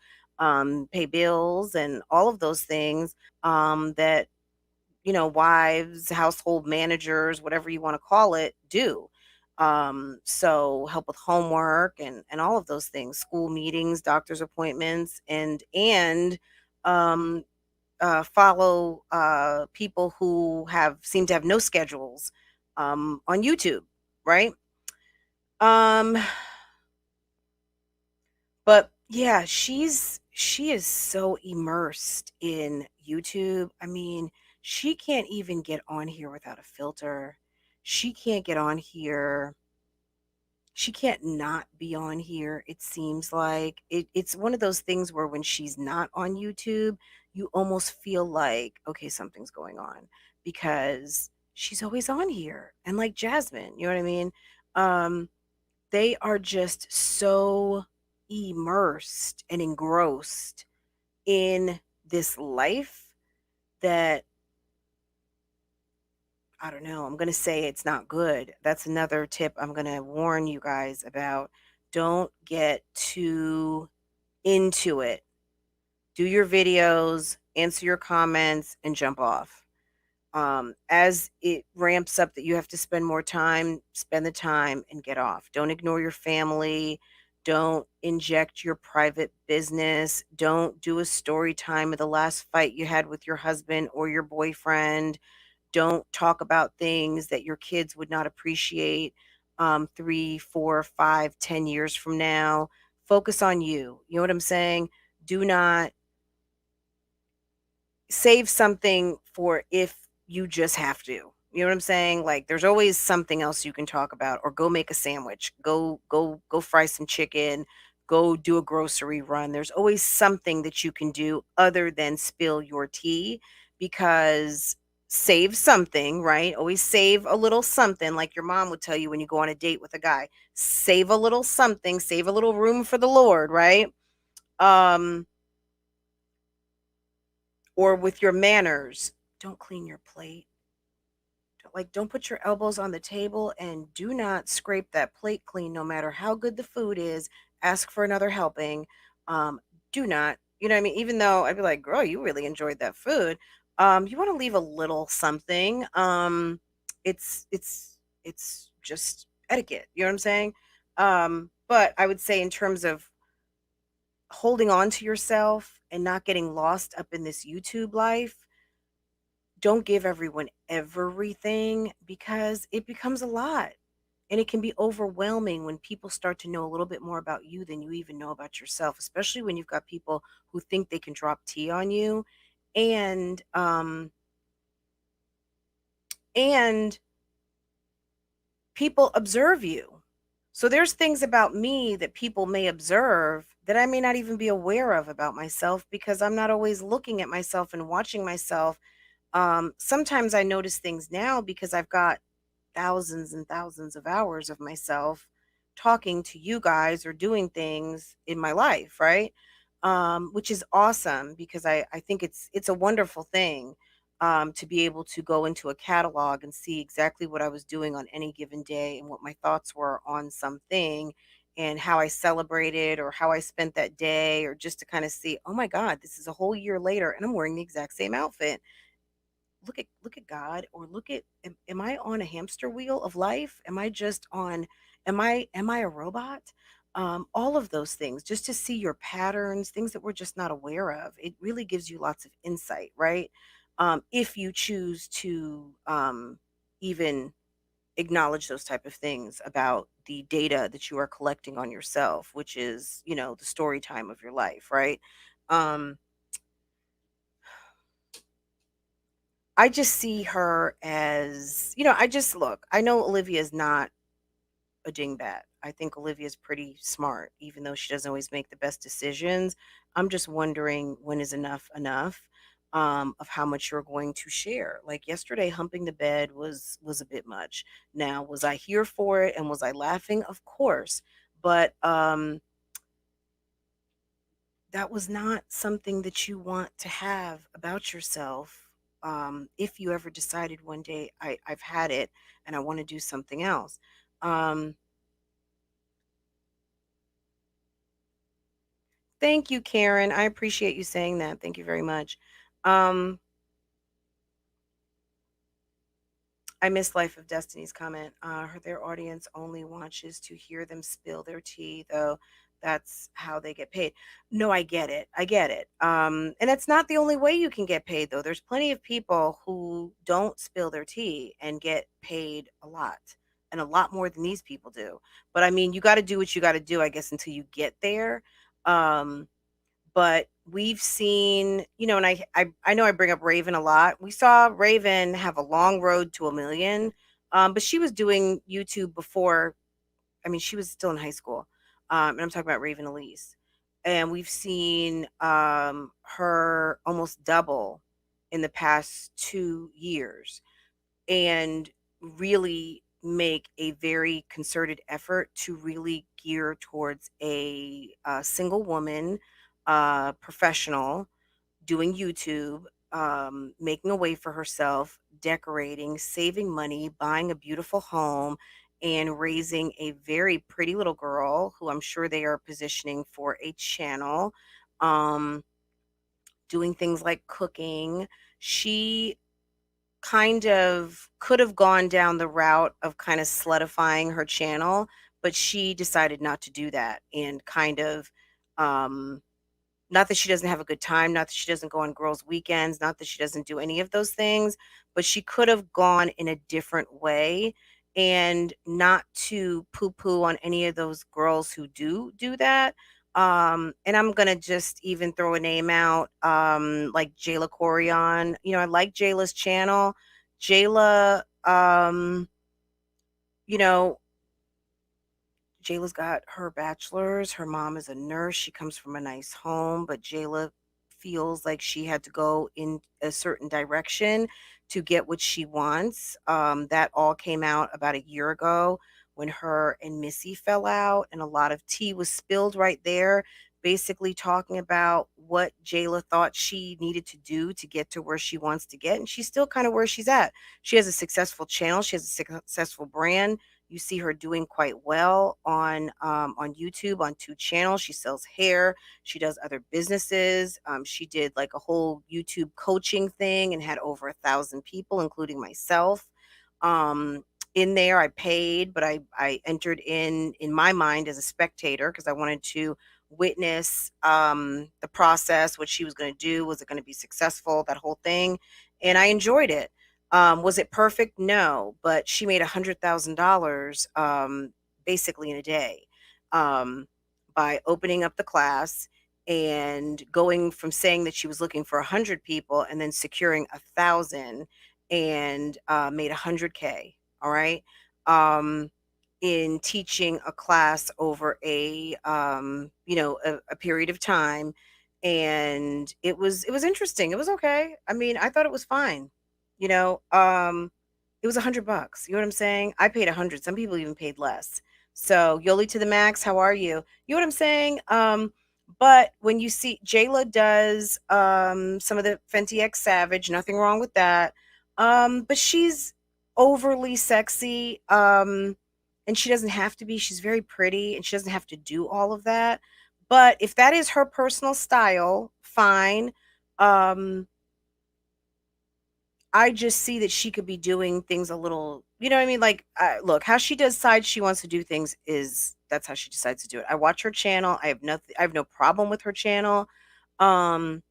pay bills and all of those things that wives, household managers, whatever you want to call it, do. So help with homework and all of those things, school meetings, doctor's appointments, and um follow people who have seem to have no schedules on YouTube, right? Um, but yeah, she is so immersed in YouTube. I mean, she can't even get on here without a filter. She can't get on here. She can't not be on here. It seems like it's one of those things where when she's not on YouTube, you almost feel like, okay, something's going on because she's always on here. And like Jasmine, you know what I mean? Um, they are just so immersed and engrossed in this life that I don't know. I'm going to say it's not good. That's another tip I'm going to warn you guys about. Don't get too into it. Do your videos, answer your comments, and jump off. As it ramps up that you have to spend more time, spend the time and get off. Don't ignore your family. Don't inject your private business. Don't do a story time of the last fight you had with your husband or your boyfriend. Don't talk about things that your kids would not appreciate 3, 4, 5, 10 years from now. Focus on you. You know what I'm saying? Do not save something for if you just have to. You know what I'm saying? Like there's always something else you can talk about, or go make a sandwich, go fry some chicken, go do a grocery run. There's always something that you can do other than spill your tea, because save something, right? Always save a little something, like your mom would tell you when you go on a date with a guy. Save a little something, save a little room for the Lord, right? Um or with your manners, don't clean your plate. Don't put your elbows on the table, and do not scrape that plate clean no matter how good the food is. Ask for another helping. Um, do not, you know what I mean? Even though I'd be like, girl, you really enjoyed that food. You want to leave a little something. It's just etiquette. You know what I'm saying? But I would say in terms of holding on to yourself and not getting lost up in this YouTube life, don't give everyone everything, because it becomes a lot. And it can be overwhelming when people start to know a little bit more about you than you even know about yourself, especially when you've got people who think they can drop tea on you, and and people observe you. So there's things about me that people may observe that I may not even be aware of about myself, because I'm not always looking at myself and watching myself Sometimes I notice things now because I've got thousands and thousands of hours of myself talking to you guys or doing things in my life, right? Which is awesome because I think it's a wonderful thing, to be able to go into a catalog and see exactly what I was doing on any given day and what my thoughts were on something and how I celebrated or how I spent that day, or just to kind of see, oh my God, this is a whole year later and I'm wearing the exact same outfit. Look at God, or look at, am I on a hamster wheel of life? Am I just on, am I a robot? All of those things, just to see your patterns, things that we're just not aware of. It really gives you lots of insight, right? If you choose to even acknowledge those type of things about the data that you are collecting on yourself, which is, the story time of your life, right? Um, I just see her as, I just look, I know Olivia is not a dingbat. I think Olivia's pretty smart, even though she doesn't always make the best decisions. I'm just wondering, when is enough enough, of how much you're going to share. Like yesterday, humping the bed was a bit much. Now, was I here for it and was I laughing? Of course. But that was not something that you want to have about yourself. If you ever decided one day, I've had it and I want to do something else. Um, Thank you, Karen. I appreciate you saying that. Thank you very much. Um, I miss Life of Destiny's comment. Their audience only watches to hear them spill their tea, though. That's how they get paid. No, I get it. I get it. And it's not the only way you can get paid, though. There's plenty of people who don't spill their tea and get paid a lot, and a lot more than these people do. But I mean, you got to do what you got to do, I guess, until you get there. Um, but we've seen, and I know I bring up Raven a lot. We saw Raven have a long road to a million, but she was doing YouTube before. I mean, she was still in high school, and I'm talking about Raven Elise. And we've seen her almost double in the past 2 years, and really make a very concerted effort to really gear towards a, single woman, professional, doing YouTube, making a way for herself, decorating, saving money, buying a beautiful home, and raising a very pretty little girl who I'm sure they are positioning for a channel. Um, Doing things like cooking. She kind of could have gone down the route of kind of slutifying her channel, but she decided not to do that, and kind of, um not that she doesn't have a good time, not that she doesn't go on girls' weekends, not that she doesn't do any of those things, but she could have gone in a different way. And not to poo-poo on any of those girls who do that. And I'm gonna just even throw a name out, like Jayla Corion. I like Jayla's channel. Jayla, you know, Jayla's got her bachelor's. Her mom is a nurse. She comes from a nice home, but Jayla feels like she had to go in a certain direction to get what she wants. That all came out about a year ago when her and Missy fell out, and a lot of tea was spilled right there, basically talking about what Jayla thought she needed to do to get to where she wants to get. And she's still kind of where she's at. She has a successful channel, she has a successful brand. You see her doing quite well on YouTube on 2 channels. She sells hair. She does other businesses. She did like a whole YouTube coaching thing and had over 1,000 people, including myself. Um, in there, I paid, but I entered in my mind as a spectator because I wanted to witness the process, what she was going to do. Was it going to be successful? That whole thing, and I enjoyed it. Was it perfect? No, but she made $100,000, basically in a day, um, by opening up the class and going from saying that she was looking for 100 people and then securing 1,000, and made 100K. All right. Um, in teaching a class over a period of time, and it was interesting. It was okay. I mean, I thought it was fine. You know, it was $100. You know what I'm saying? I paid 100. Some people even paid less. So Yoli to the max, how are you? You know what I'm saying? But when you see Jayla does some of the Fenty X Savage, nothing wrong with that. But she's overly sexy. And she doesn't have to be. She's very pretty and she doesn't have to do all of that. But if that is her personal style, fine. Um, I just see that she could be doing things a little, you know what I mean? Like, look, how she decides she wants to do things is that's how she decides to do it. I watch her channel. I have no problem with her channel. Um,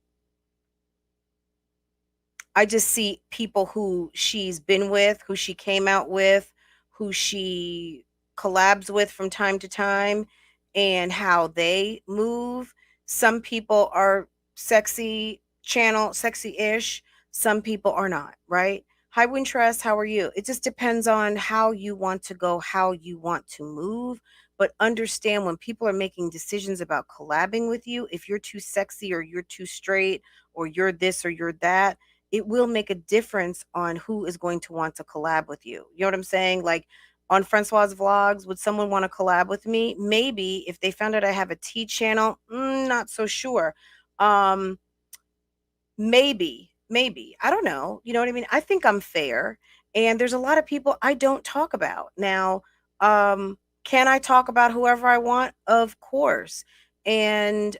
I just see people who she's been with, who she came out with, who she collabs with from time to time, and how they move. Some people are sexy-ish. Some people are not, right? Hi, Wintrust, how are you? It just depends on how you want to go, how you want to move. But understand when people are making decisions about collabing with you, if you're too sexy or you're too straight or you're this or you're that, it will make a difference on who is going to want to collab with you. You know what I'm saying? Like on Francoise Vlogs, would someone want to collab with me? Maybe if they found out I have a tea channel, not so sure. Um, maybe. I don't know. You know what I mean? I think I'm fair. And there's a lot of people I don't talk about. Now, can I talk about whoever I want? Of course. And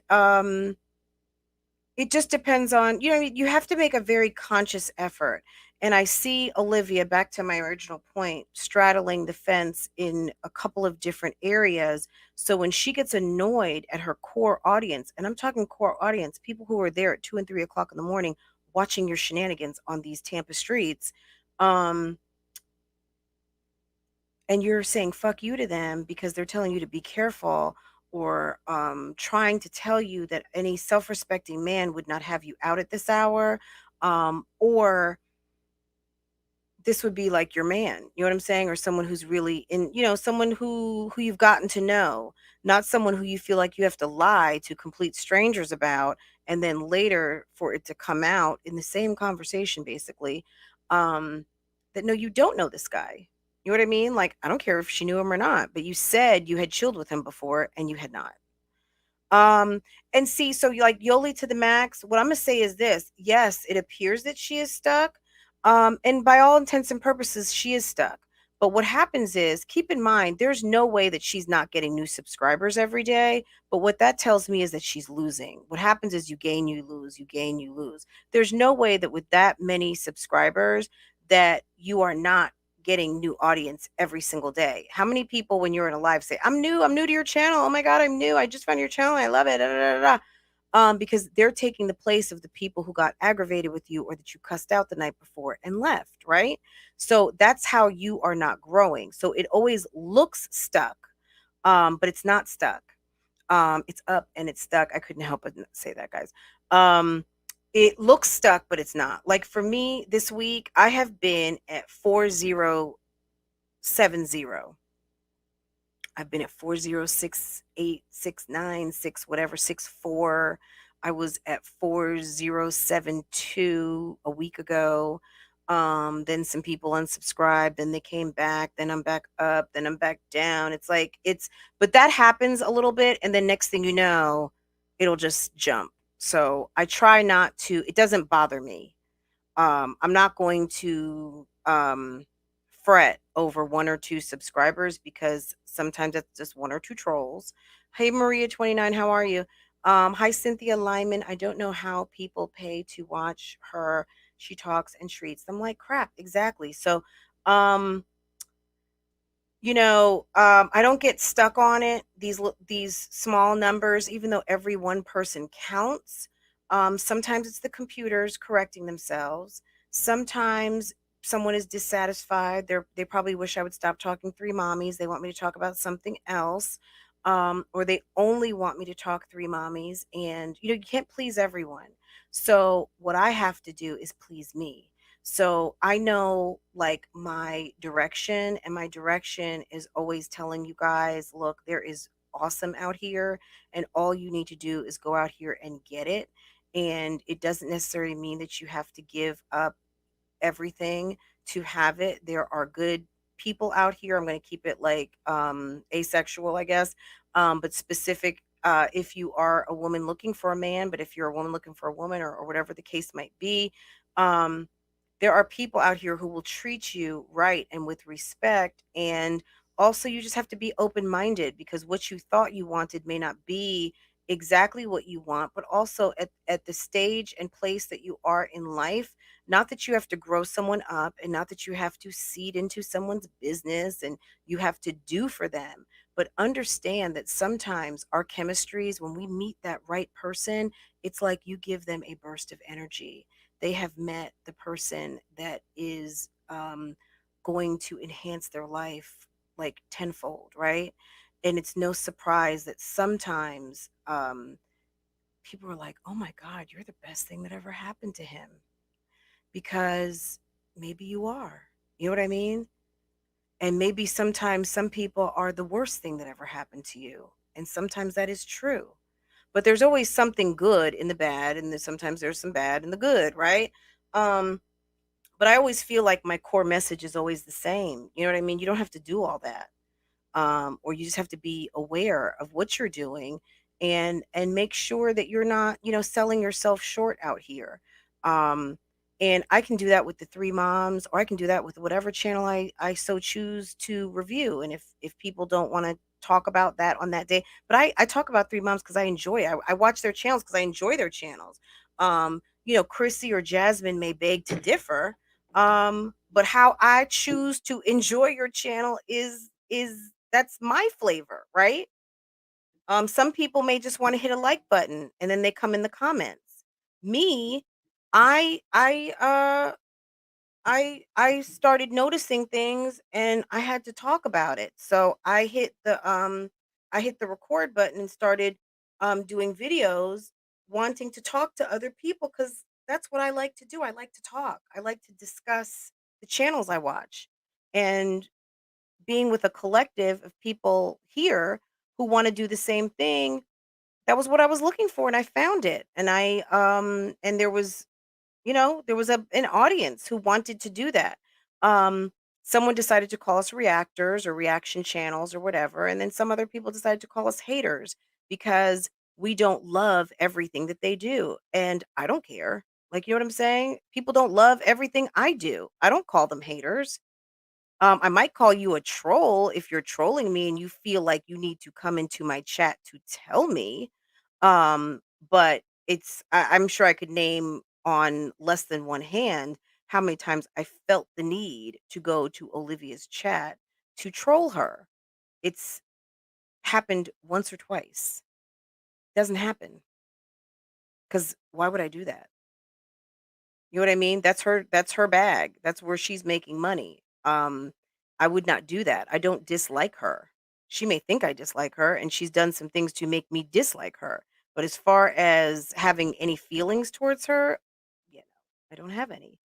it just depends on, you know, you have to make a very conscious effort. And I see Olivia, back to my original point, straddling the fence in a couple of different areas. So when she gets annoyed at her core audience, and I'm talking core audience, people who are there at 2 and 3 o'clock in the morning watching your shenanigans on these Tampa streets, um, and you're saying fuck you to them because they're telling you to be careful, or trying to tell you that any self-respecting man would not have you out at this hour, or this would be like your man, you know what I'm saying? Or someone who's really in, you know, someone who you've gotten to know, not someone who you feel like you have to lie to complete strangers about, and then later for it to come out in the same conversation basically, that no, you don't know this guy. You know what I mean? Like, I don't care if she knew him or not, but you said you had chilled with him before and you had not. Um, and see, so you like Yoli to the max. What I'm gonna say is this: yes, it appears that she is stuck. And by all intents and purposes, she is stuck. But what happens is, keep in mind, there's no way that she's not getting new subscribers every day. But what that tells me is that she's losing. What happens is you gain, you lose, you gain, you lose. There's no way that with that many subscribers that you are not getting new audience every single day. How many people, when you're in a live, say, I'm new to your channel. Oh my God, I'm new. I just found your channel. I love it. Da, da, da, da. Because they're taking the place of the people who got aggravated with you or that you cussed out the night before and left, right? So that's how you are not growing. So it always looks stuck, but it's not stuck. It's up and it's stuck. I couldn't help but say that, guys. It looks stuck, but it's not. Like for me this week, I have been at 4070. I've been at 406869 whatever 64. I was at 4072 a week ago. Then some people unsubscribed, then they came back, then I'm back up, then I'm back down. It's like but that happens a little bit, and then next thing you know, it'll just jump. So I try not to, it doesn't bother me. I'm not going to fret over one or two subscribers because sometimes that's just one or two trolls. Hey Maria 29, how are you? Hi Cynthia Lyman. I don't know how people pay to watch her. She talks and treats them like crap. Exactly. So I don't get stuck on it, these small numbers, even though every one person counts. Sometimes it's the computers correcting themselves. Sometimes someone is dissatisfied. They probably wish I would stop talking three mommies. They want me to talk about something else. Or they only want me to talk three mommies. And you can't please everyone. So what I have to do is please me. So I know like my direction, and my direction is always telling you guys, look, there is awesome out here, and all you need to do is go out here and get it. And it doesn't necessarily mean that you have to give up everything to have it. There are good people out here. I'm going to keep it like asexual, I guess, but specific if you are a woman looking for a man, but if you're a woman looking for a woman, or whatever the case might be, um, there are people out here who will treat you right and with respect. And also, you just have to be open minded, because what you thought you wanted may not be exactly what you want, but also at the stage and place that you are in life. Not that you have to grow someone up, and not that you have to seed into someone's business and you have to do for them, but understand that sometimes our chemistries, when we meet that right person, it's like you give them a burst of energy. They have met the person that is going to enhance their life like tenfold, right? And it's no surprise that sometimes people are like, oh my God, you're the best thing that ever happened to him. Because maybe you are. You know what I mean? And maybe sometimes some people are the worst thing that ever happened to you. And sometimes that is true. But there's always something good in the bad, and then sometimes there's some bad in the good, right? Um, but I always feel like my core message is always the same. You know what I mean? You don't have to do all that, or you just have to be aware of what you're doing, and make sure that you're not, selling yourself short out here. um and I can do that with the three moms, or I can do that with whatever channel I so choose to review. And if people don't want to talk about that on that day, but I talk about three moms because I enjoy it. I watch their channels because I enjoy their channels. Chrissy or Jasmine may beg to differ, but how I choose to enjoy your channel is that's my flavor, right? Some people may just want to hit a like button and then they come in the comments. Me, I started noticing things and I had to talk about it. So I hit the record button and started doing videos, wanting to talk to other people, cuz that's what I like to do. I like to talk. I like to discuss the channels I watch. And being with a collective of people here who want to do the same thing, that was what I was looking for, and I found it. And and there was an audience who wanted to do that. Um, Someone decided to call us reactors or reaction channels or whatever, and then some other people decided to call us haters because we don't love everything that they do, and I don't care. Like, you know what I'm saying? People don't love everything I do. I don't call them haters. I might call you a troll if you're trolling me and you feel like you need to come into my chat to tell me. Um, but I'm sure I could name on less than one hand how many times I felt the need to go to Olivia's chat to troll her. It's happened once or twice. Doesn't happen, because why would I do that? You know what I mean? That's her bag. That's where she's making money. I would not do that. I don't dislike her. She may think I dislike her, and she's done some things to make me dislike her. But as far as having any feelings towards her, I don't have any.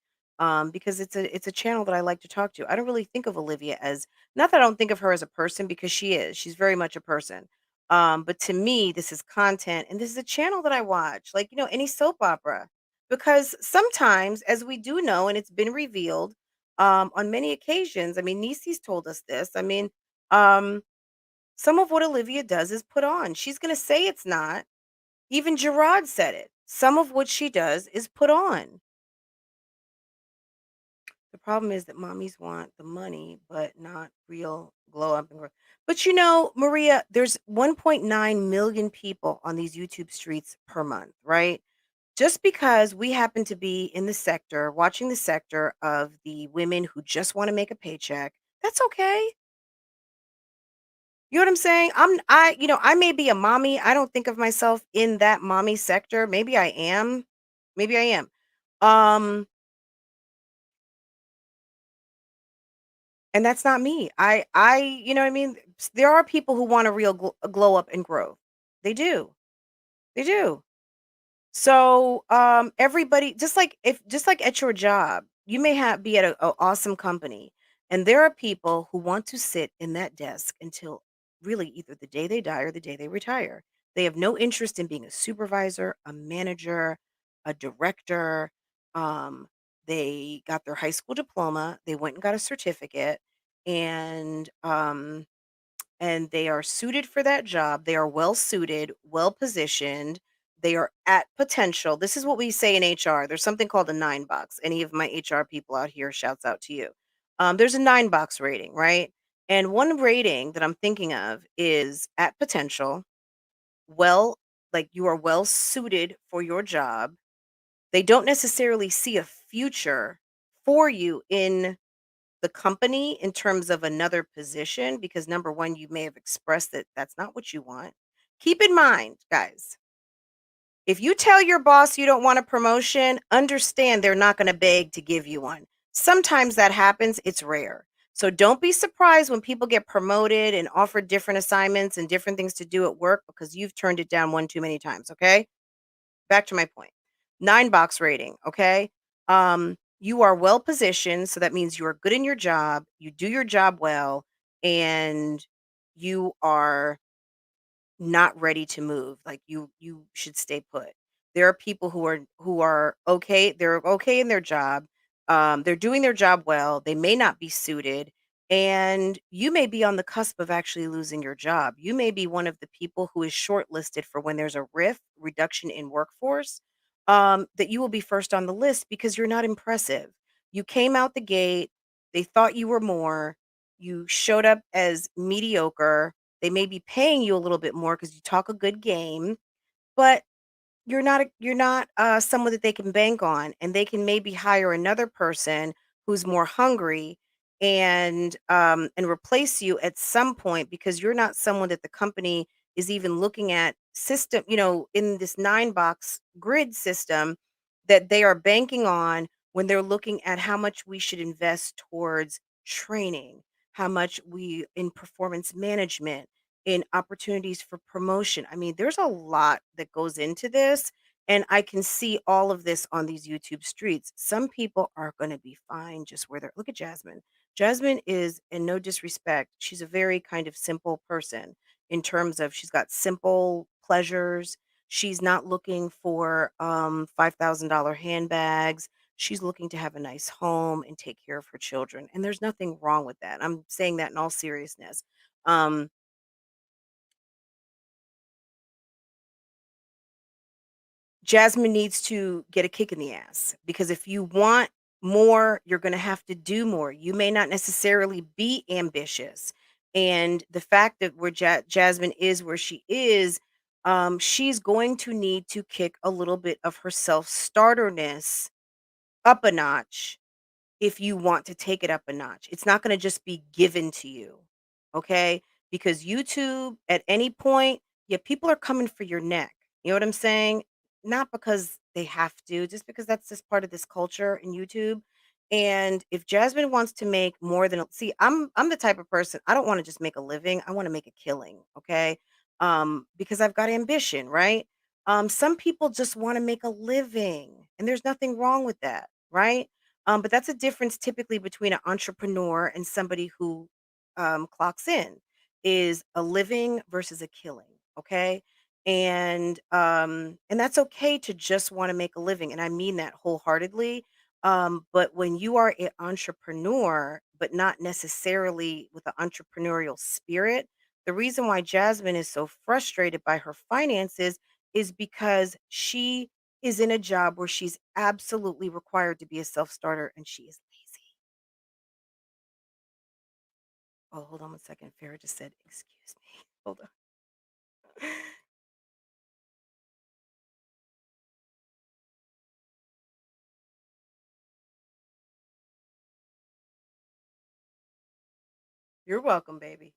Because it's a channel that I like to talk to. I don't really think of Olivia as, not that I don't think of her as a person, because she is. She's very much a person. But to me, this is content, and this is a channel that I watch, like, any soap opera. Because sometimes, as we do know, and it's been revealed on many occasions, I mean, Nisi's told us this. I mean, um, some of what Olivia does is put on. She's going to say it's not. Even Gerard said it. Some of what she does is put on. The problem is that mommies want the money, but not real glow up and grow. But Maria, there's 1.9 million people on these YouTube streets per month, right? Just because we happen to be in the sector, watching the sector of the women who just want to make a paycheck, that's okay. You know what I'm saying? I may be a mommy. I don't think of myself in that mommy sector. Maybe I am. Maybe I am. Um, and that's not me. You know what I mean? There are people who want a real glow up and growth. They do. They do. So, everybody, just like at your job, you may have be at a awesome company, and there are people who want to sit in that desk until really either the day they die or the day they retire. They have no interest in being a supervisor, a manager, a director. Um, They got their high school diploma, they went and got a certificate, and they are suited for that job. They are well suited, well positioned. They are at potential. This is what we say in HR. There's something called a 9 box. Any of my HR people out here, shouts out to you. There's a 9 box rating, right? And one rating that I'm thinking of is at potential, well, like you are well suited for your job. They don't necessarily see a future for you in the company in terms of another position because number one, you may have expressed that that's not what you want. Keep in mind, guys, if you tell your boss you don't want a promotion, understand they're not going to beg to give you one. Sometimes that happens, it's rare. So don't be surprised when people get promoted and offered different assignments and different things to do at work because you've turned it down one too many times, okay? Back to my point. 9 box rating, okay? You are well positioned, so that means you are good in your job, you do your job well, and you are not ready to move. Like you should stay put. There are people who are okay, they're okay in their job. They're doing their job well. They may not be suited and you may be on the cusp of actually losing your job. You may be one of the people who is shortlisted for when there's a RIF, reduction in workforce, that you will be first on the list because you're not impressive. You came out the gate, they thought you were more, you showed up as mediocre, they may be paying you a little bit more because you talk a good game, but you're not someone that they can bank on, and they can maybe hire another person who's more hungry and replace you at some point because you're not someone that the company is even looking at system, in this 9 box grid system that they are banking on when they're looking at how much we should invest towards training, how much we in performance management, in opportunities for promotion. I mean, there's a lot that goes into this, and I can see all of this on these YouTube streets. Some people are going to be fine just where they're. Look at Jasmine. Jasmine is, and no disrespect, she's a very kind of simple person in terms of she's got simple pleasures. She's not looking for $5,000 handbags. She's looking to have a nice home and take care of her children. And there's nothing wrong with that. I'm saying that in all seriousness. Um, Jasmine needs to get a kick in the ass because if you want more, you're going to have to do more. You may not necessarily be ambitious. And the fact that where Jasmine is where she is, she's going to need to kick a little bit of her self starterness up a notch if you want to take it up a notch. It's not going to just be given to you. Okay? Because YouTube at any point, yeah, people are coming for your neck. You know what I'm saying? Not because they have to, just because that's just part of this culture in YouTube. And if Jasmine wants to make more than see, I'm the type of person, I don't want to just make a living. I want to make a killing, okay? Because I've got ambition, right? Some people just want to make a living, and there's nothing wrong with that, right? But that's a difference typically between an entrepreneur and somebody who clocks in is a living versus a killing. Okay. And that's okay to just want to make a living. And I mean that wholeheartedly. But when you are an entrepreneur, but not necessarily with an entrepreneurial spirit, the reason why Jasmine is so frustrated by her finances is because she is in a job where she's absolutely required to be a self-starter and she is lazy. Oh, hold on one second. Farrah just said, excuse me. Hold on. You're welcome, baby.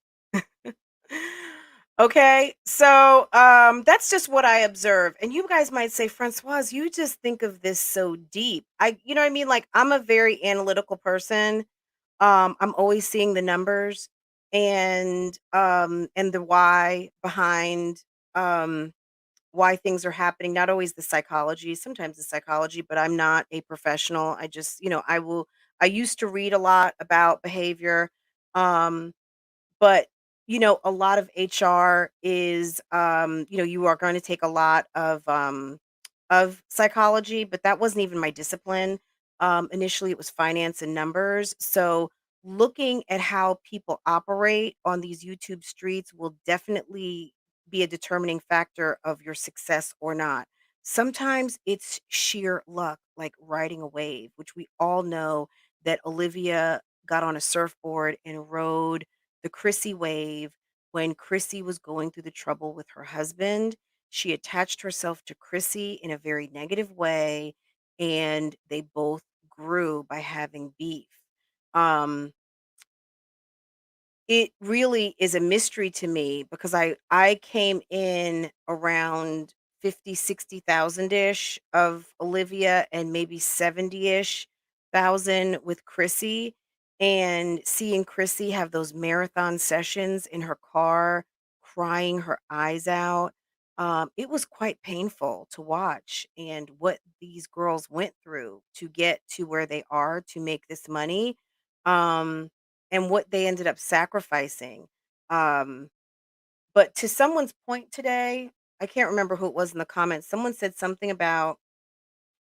Okay, so that's just what I observe. And you guys might say, Francoise, you just think of this so deep. You know what I mean? Like, I'm a very analytical person. I'm always seeing the numbers and the why behind um why things are happening, not always the psychology, sometimes the psychology, but I'm not a professional. I just, I used to read a lot about behavior. Um but a lot of HR is you are going to take a lot of psychology, but that wasn't even my discipline. Initially, it was finance and numbers. So, looking at how people operate on these YouTube streets will definitely be a determining factor of your success or not. Sometimes it's sheer luck, like riding a wave, which we all know that Olivia got on a surfboard and rode the Chrissy wave when Chrissy was going through the trouble with her husband. She attached herself to Chrissy in a very negative way, and they both grew by having beef. Um, it really is a mystery to me because I came in around 50, 60,000 ish of Olivia and maybe 70-ish thousand with Chrissy, and seeing Chrissy have those marathon sessions in her car crying her eyes out. It was quite painful to watch, and what these girls went through to get to where they are to make this money. Um, and what they ended up sacrificing. Um, but to someone's point today, I can't remember who it was in the comments. Someone said something about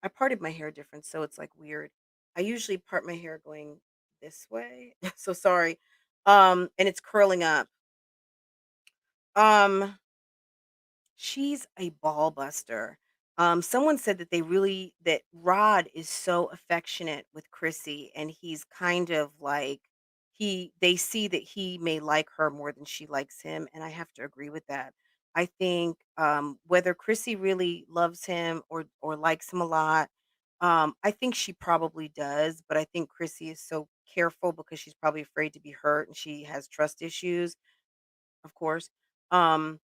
I parted my hair different, so it's like weird. I usually part my hair going this way. So sorry. And it's curling up. Um, She's a ball buster. Someone said that that Rod is so affectionate with Chrissy, and he's kind of like they see that he may like her more than she likes him, and I have to agree with that. I think whether Chrissy really loves him or likes him a lot, I think she probably does, but I think Chrissy is so careful because she's probably afraid to be hurt, and she has trust issues, of course. Um,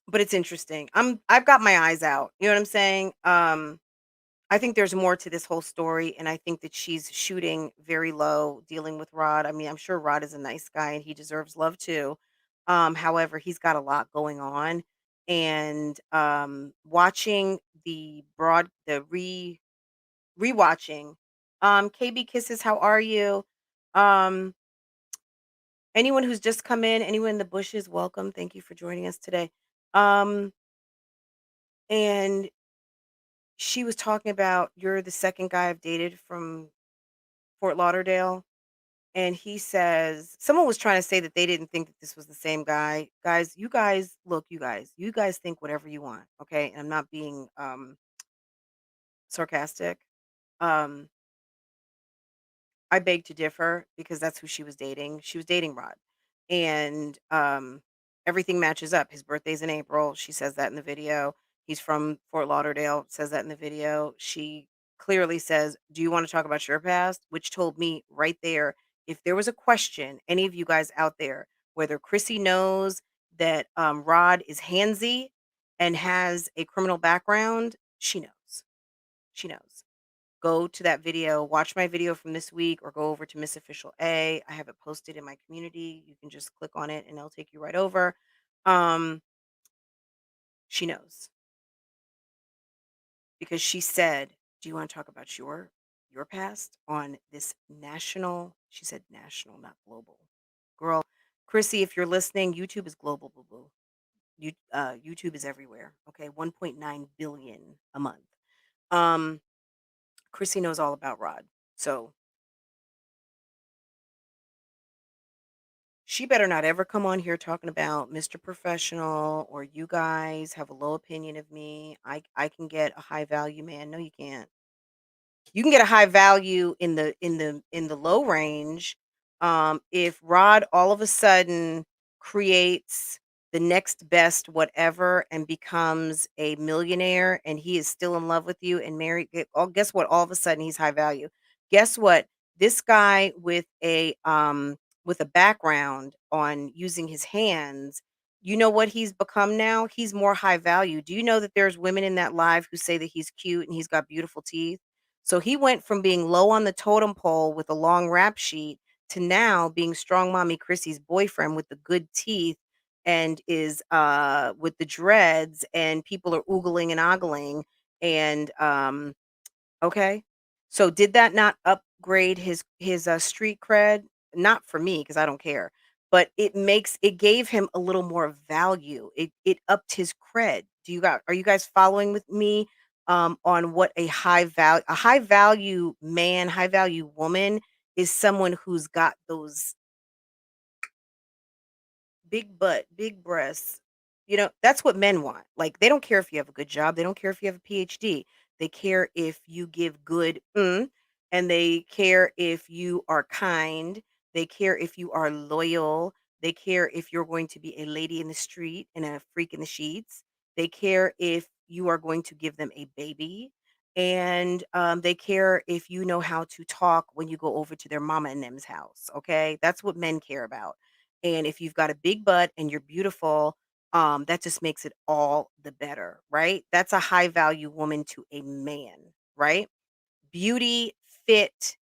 but it's interesting. I've got my eyes out. You know what I'm saying? I think there's more to this whole story, and I think that she's shooting very low, dealing with Rod. I mean, I'm sure Rod is a nice guy and he deserves love too. However, he's got a lot going on, and watching the rewatching. KB Kisses, how are you? Um, Anyone who's just come in, anyone in the bushes, welcome. Thank you for joining us today. Um, and she was talking about, "You're the second guy I've dated from Fort Lauderdale." And he says, someone was trying to say that they didn't think that this was the same guy. Guys, you guys think whatever you want, okay? And I'm not being sarcastic. Um, I beg to differ because that's who she was dating. She was dating Rod. And everything matches up. His birthday's in April. She says that in the video. He's from Fort Lauderdale, says that in the video. She clearly says, "Do you want to talk about your past?" Which told me right there, if there was a question, any of you guys out there, whether Chrissy knows that Rod is handsy and has a criminal background, she knows. She knows. Go to that video, watch my video from this week, or go over to Miss Official A. I have it posted in my community. You can just click on it and it'll take you right over. Um, she knows because she said, "Do you want to talk about your past on this national?" She said national, not global. Girl, Chrissy, if you're listening, YouTube is global, boo boo. YouTube is everywhere. Okay, 1.9 billion a month. Um, Chrissy knows all about Rod, so she better not ever come on here talking about Mr. Professional or you guys have a low opinion of me. I can get a high value man. No, you can't. You can get a high value in the low range. If Rod all of a sudden creates the next best whatever and becomes a millionaire and he is still in love with you and married, guess what? All of a sudden he's high value. Guess what? This guy with a background on using his hands, you know what he's become now? He's more high value. Do you know that there's women in that live who say that he's cute and he's got beautiful teeth? So he went from being low on the totem pole with a long rap sheet to now being strong mommy Chrissy's boyfriend with the good teeth and is with the dreads, and people are oogling and ogling, and okay. So did that not upgrade his street cred? Not for me because I don't care, but it gave him a little more value. It upped his cred. Are you guys following with me on what a high value man, high value woman is someone who's got those big butt, big breasts. That's what men want. Like, they don't care if you have a good job. They don't care if you have a PhD. They care if you give good, and they care if you are kind. They care if you are loyal. They care if you're going to be a lady in the street and a freak in the sheets. They care if you are going to give them a baby. And they care if you know how to talk when you go over to their mama and them's house. Okay. That's what men care about. And if you've got a big butt and you're beautiful, that just makes it all the better, right? That's a high value woman to a man, right? Beauty, fit,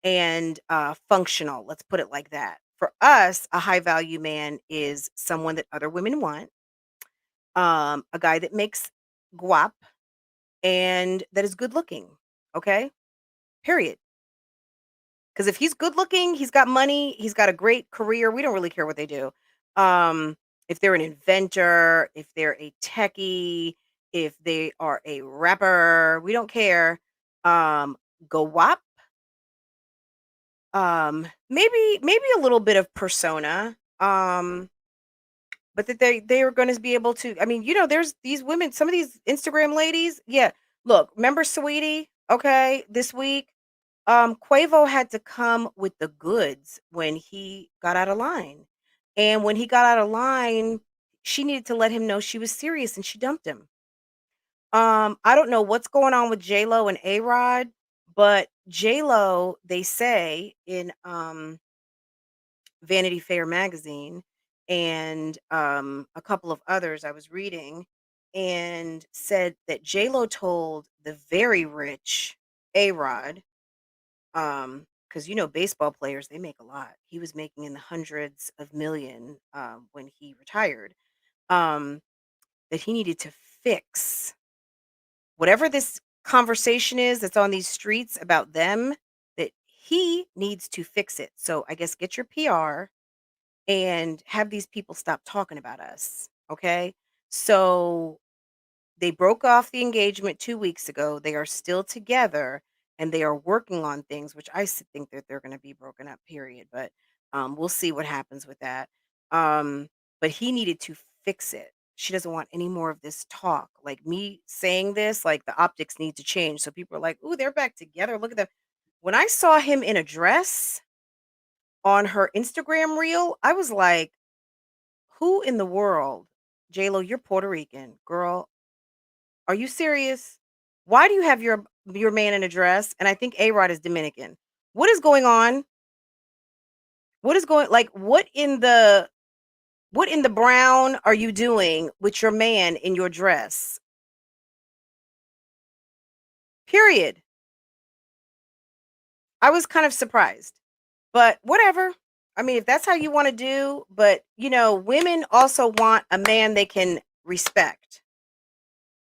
and functional. Let's put it like that. For us, a high value man is someone that other women want, a guy that makes guap and that is good looking. Okay, period. Because if he's good looking, he's got money, he's got a great career. We don't really care what they do. Um, if they're an inventor, if they're a techie, if they are a rapper, we don't care. Um, Go wop. Maybe a little bit of persona. But that they are going to be able to. I mean, there's these women, some of these Instagram ladies. Yeah, look, remember Sweetie? Okay, this week Quavo had to come with the goods when he got out of line. And when he got out of line, she needed to let him know she was serious and she dumped him. I don't know what's going on with J Lo and A Rod, but J Lo, they say in Vanity Fair magazine and a couple of others I was reading, and said that J Lo told the very rich A Rod, because baseball players, they make a lot. He was making in the hundreds of million when he retired. Um, that he needed to fix whatever this conversation is that's on these streets about them. That he needs to fix it. So I guess get your PR and have these people stop talking about us. Okay, so they broke off the engagement 2 weeks ago. They are still together and they are working on things, which think that they're gonna be broken up, period, but, we'll see what happens with that. Um, but he needed to fix it. She doesn't want any more of this talk. Like, me saying this, like, the optics need to change, so people are like, "Ooh, they're back together, look at them." When I saw him in a dress on her Instagram reel, I was like, "Who in the world?" "J-Lo, you're Puerto Rican. Girl, are you serious? Why do you have your man in a dress?" And I think A-Rod is Dominican. What is going on? What is going, like, what in the brown are you doing with your man in your dress? Period. I was kind of surprised. But whatever. I mean, if that's how you want to do, but women also want a man they can respect.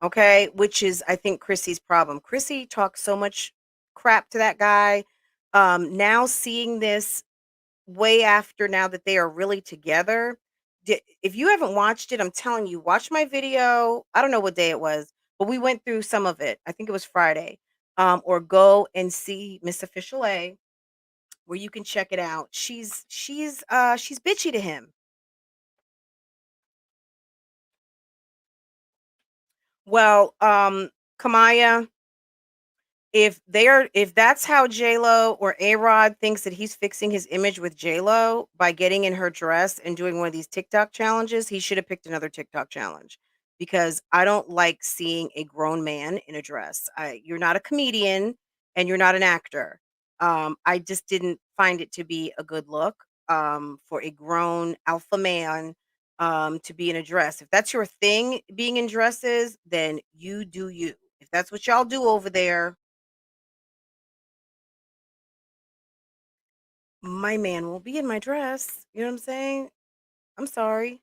Okay, which is, I think, Chrissy's problem. Chrissy talks so much crap to that guy. Now seeing this way after, now that they are really together. If you haven't watched it, I'm telling you, watch my video. I don't know what day it was, but we went through some of it. I think it was Friday. Or go and see Miss Official A, where you can check it out. She's bitchy to him. Well, Kamaya, if that's how J-Lo or A-Rod thinks that he's fixing his image with J-Lo by getting in her dress and doing one of these TikTok challenges, he should have picked another TikTok challenge, because I don't like seeing a grown man in a dress. You're not a comedian and you're not an actor. I just didn't find it to be a good look for a grown alpha man to be in a dress. If that's your thing, being in dresses, then you do you. If that's what y'all do over there, my man will be in my dress. You know what I'm saying? I'm sorry.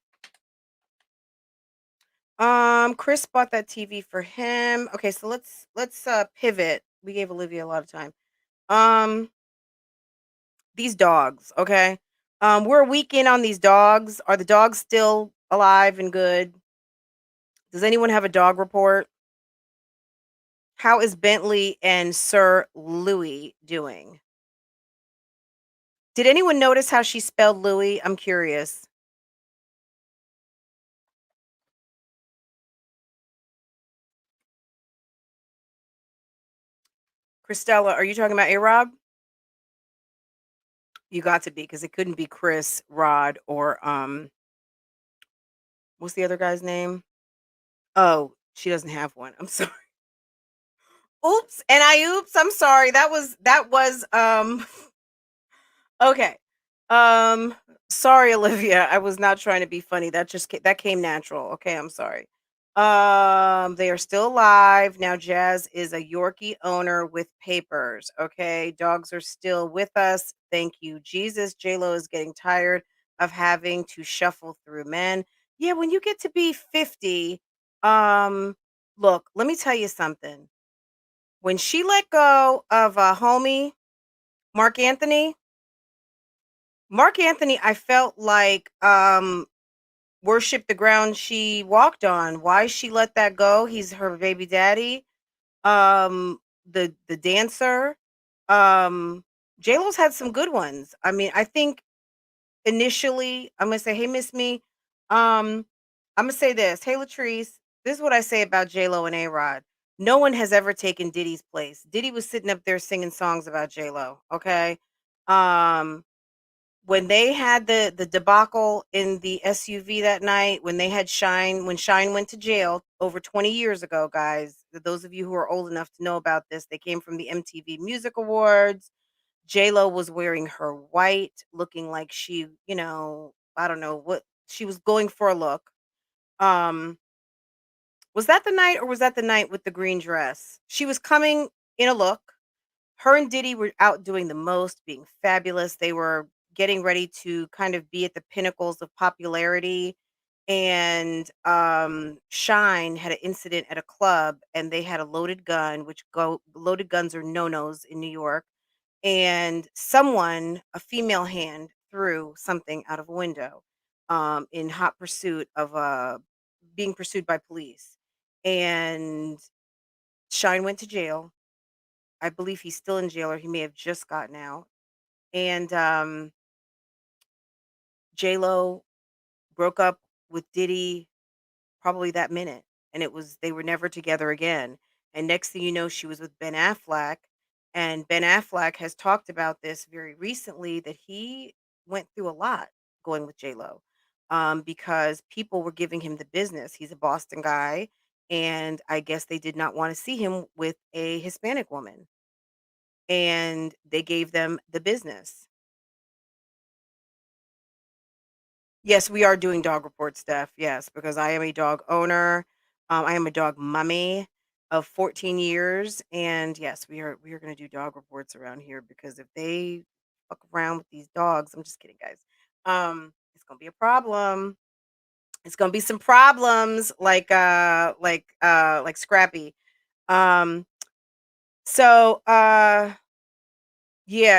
Chris bought that TV for him. Okay, so let's pivot. We gave Olivia a lot of time. Um, these dogs, okay? We're a week in on these dogs. Are the dogs still alive and good? Does anyone have a dog report? How is Bentley and Sir Louis doing? Did anyone notice how she spelled Louis? I'm curious. Christella, are you talking about A-Rob? You got to be, because it couldn't be Chris, Rod, or what's the other guy's name? Oh, she doesn't have one. I'm sorry. Oops, and oops. I'm sorry. That was okay. Um Sorry, Olivia. I was not trying to be funny. That came natural. Okay, I'm sorry. They are still alive. Now Jazz is a Yorkie owner with papers. Okay. Dogs are still with us. Thank you, Jesus. J-Lo is getting tired of having to shuffle through men. Yeah, when you get to be 50, look, let me tell you something. When she let go of a homie, Mark Anthony, Mark Anthony, I felt like worshiped the ground she walked on. Why she let that go? He's her baby daddy. The dancer. J-Lo's had some good ones. I mean, I think initially I'm gonna say, hey, Miss Me. I'm gonna say this. Hey, Latrice, this is what I say about J-Lo and A-Rod. No one has ever taken Diddy's place. Diddy was sitting up there singing songs about J-Lo. Okay. Um, when they had the debacle in the SUV that night, when they had Shine, when Shine went to jail over 20 years ago, guys, those of you who are old enough to know about this, they came from the MTV Music Awards. J-Lo was wearing her white, looking like she, I don't know what she was going for a look. Um, was that the night, or was that the night with the green dress? She was coming in a look. Her and Diddy were out doing the most, being fabulous. They were getting ready to kind of be at the pinnacles of popularity. And Shine had an incident at a club, and they had a loaded gun, which go loaded guns are no-nos in New York. And someone, a female hand, threw something out of a window in hot pursuit of being pursued by police. And Shine went to jail. I believe he's still in jail, or he may have just gotten out. And J Lo broke up with Diddy probably that minute, and they were never together again. And next thing you know, she was with Ben Affleck, and Ben Affleck has talked about this very recently, that he went through a lot going with J Lo, because people were giving him the business. He's a Boston guy, and I guess they did not want to see him with a Hispanic woman, and they gave them the business. Yes, we are doing dog report stuff. Yes, because I am a dog owner. I am a dog mummy of 14 years, and yes, we are going to do dog reports around here, because if they fuck around with these dogs, I'm just kidding, guys. It's going to be a problem. It's going to be some problems, like Scrappy. Um, so yeah,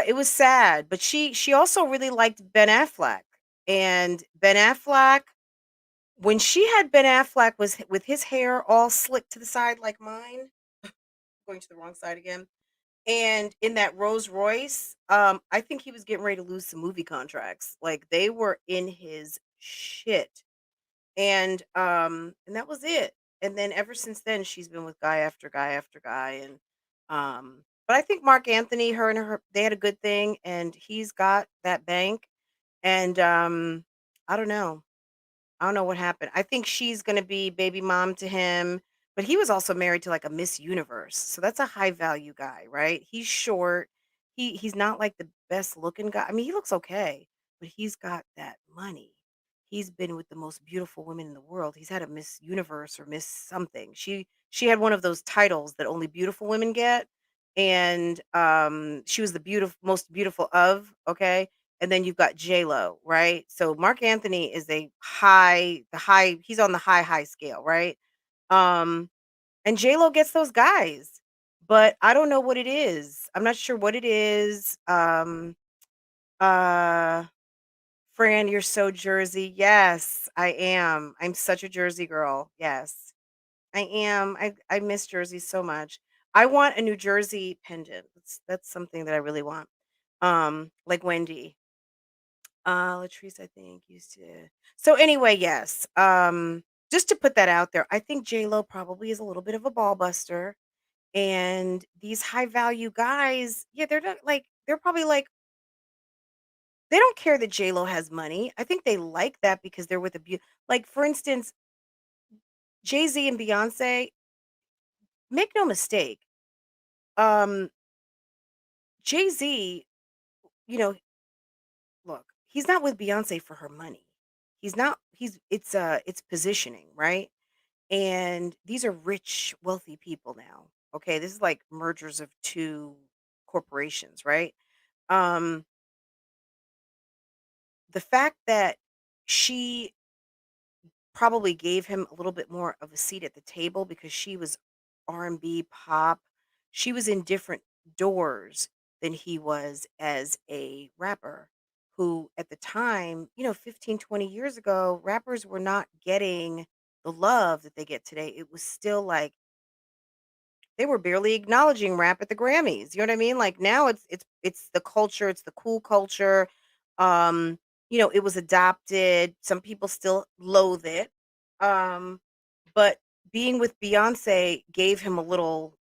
it was sad, but she also really liked Ben Affleck, and Ben Affleck, when she had Ben Affleck was with his hair all slicked to the side like mine, going to the wrong side again, and in that Rolls Royce, I think he was getting ready to lose some movie contracts. Like, they were in his shit. And that was it. And then ever since then, she's been with guy after guy after guy. And but I think Mark Anthony, her and her, they had a good thing, and he's got that bank. And I don't know. I don't know what happened. I think she's gonna be baby mom to him, but he was also married to, like, a Miss Universe, so that's a high value guy, right? He's short. He's not, like, the best looking guy. I mean, he looks okay, but he's got that money. He's been with the most beautiful women in the world. He's had a Miss Universe or Miss something. She had one of those titles that only beautiful women get, and she was the most beautiful of, okay? And then you've got J-Lo, right? So Mark Anthony is he's on the high scale, right? Um, and J-Lo gets those guys, but I don't know what it is. I'm not sure what it is. Uh, Fran, you're so Jersey. Yes, I am. I'm such a Jersey girl. Yes, I am. I miss Jersey so much. I want a New Jersey pendant. That's something that I really want. Like Wendy. Latrice, I think, used to. So anyway, yes. Just to put that out there, I think J Lo probably is a little bit of a ball buster, and these high value guys, yeah, they're not like they're probably like they don't care that J Lo has money. I think they like that because they're with a like for instance, Jay Z and Beyonce. Make no mistake, um, Jay Z, you know, look, he's not with Beyonce for her money. He's not. It's positioning, right? And these are rich, wealthy people now. Okay, this is like mergers of two corporations, right? Um, the fact that she probably gave him a little bit more of a seat at the table because she was R&B pop. She was in different doors than he was as a rapper who at the time, 15, 20 years ago, rappers were not getting the love that they get today. It was still like they were barely acknowledging rap at the Grammys. You know what I mean? Like now it's the culture, it's the cool culture. It was adopted. Some people still loathe it. Um, but being with Beyonce gave him a little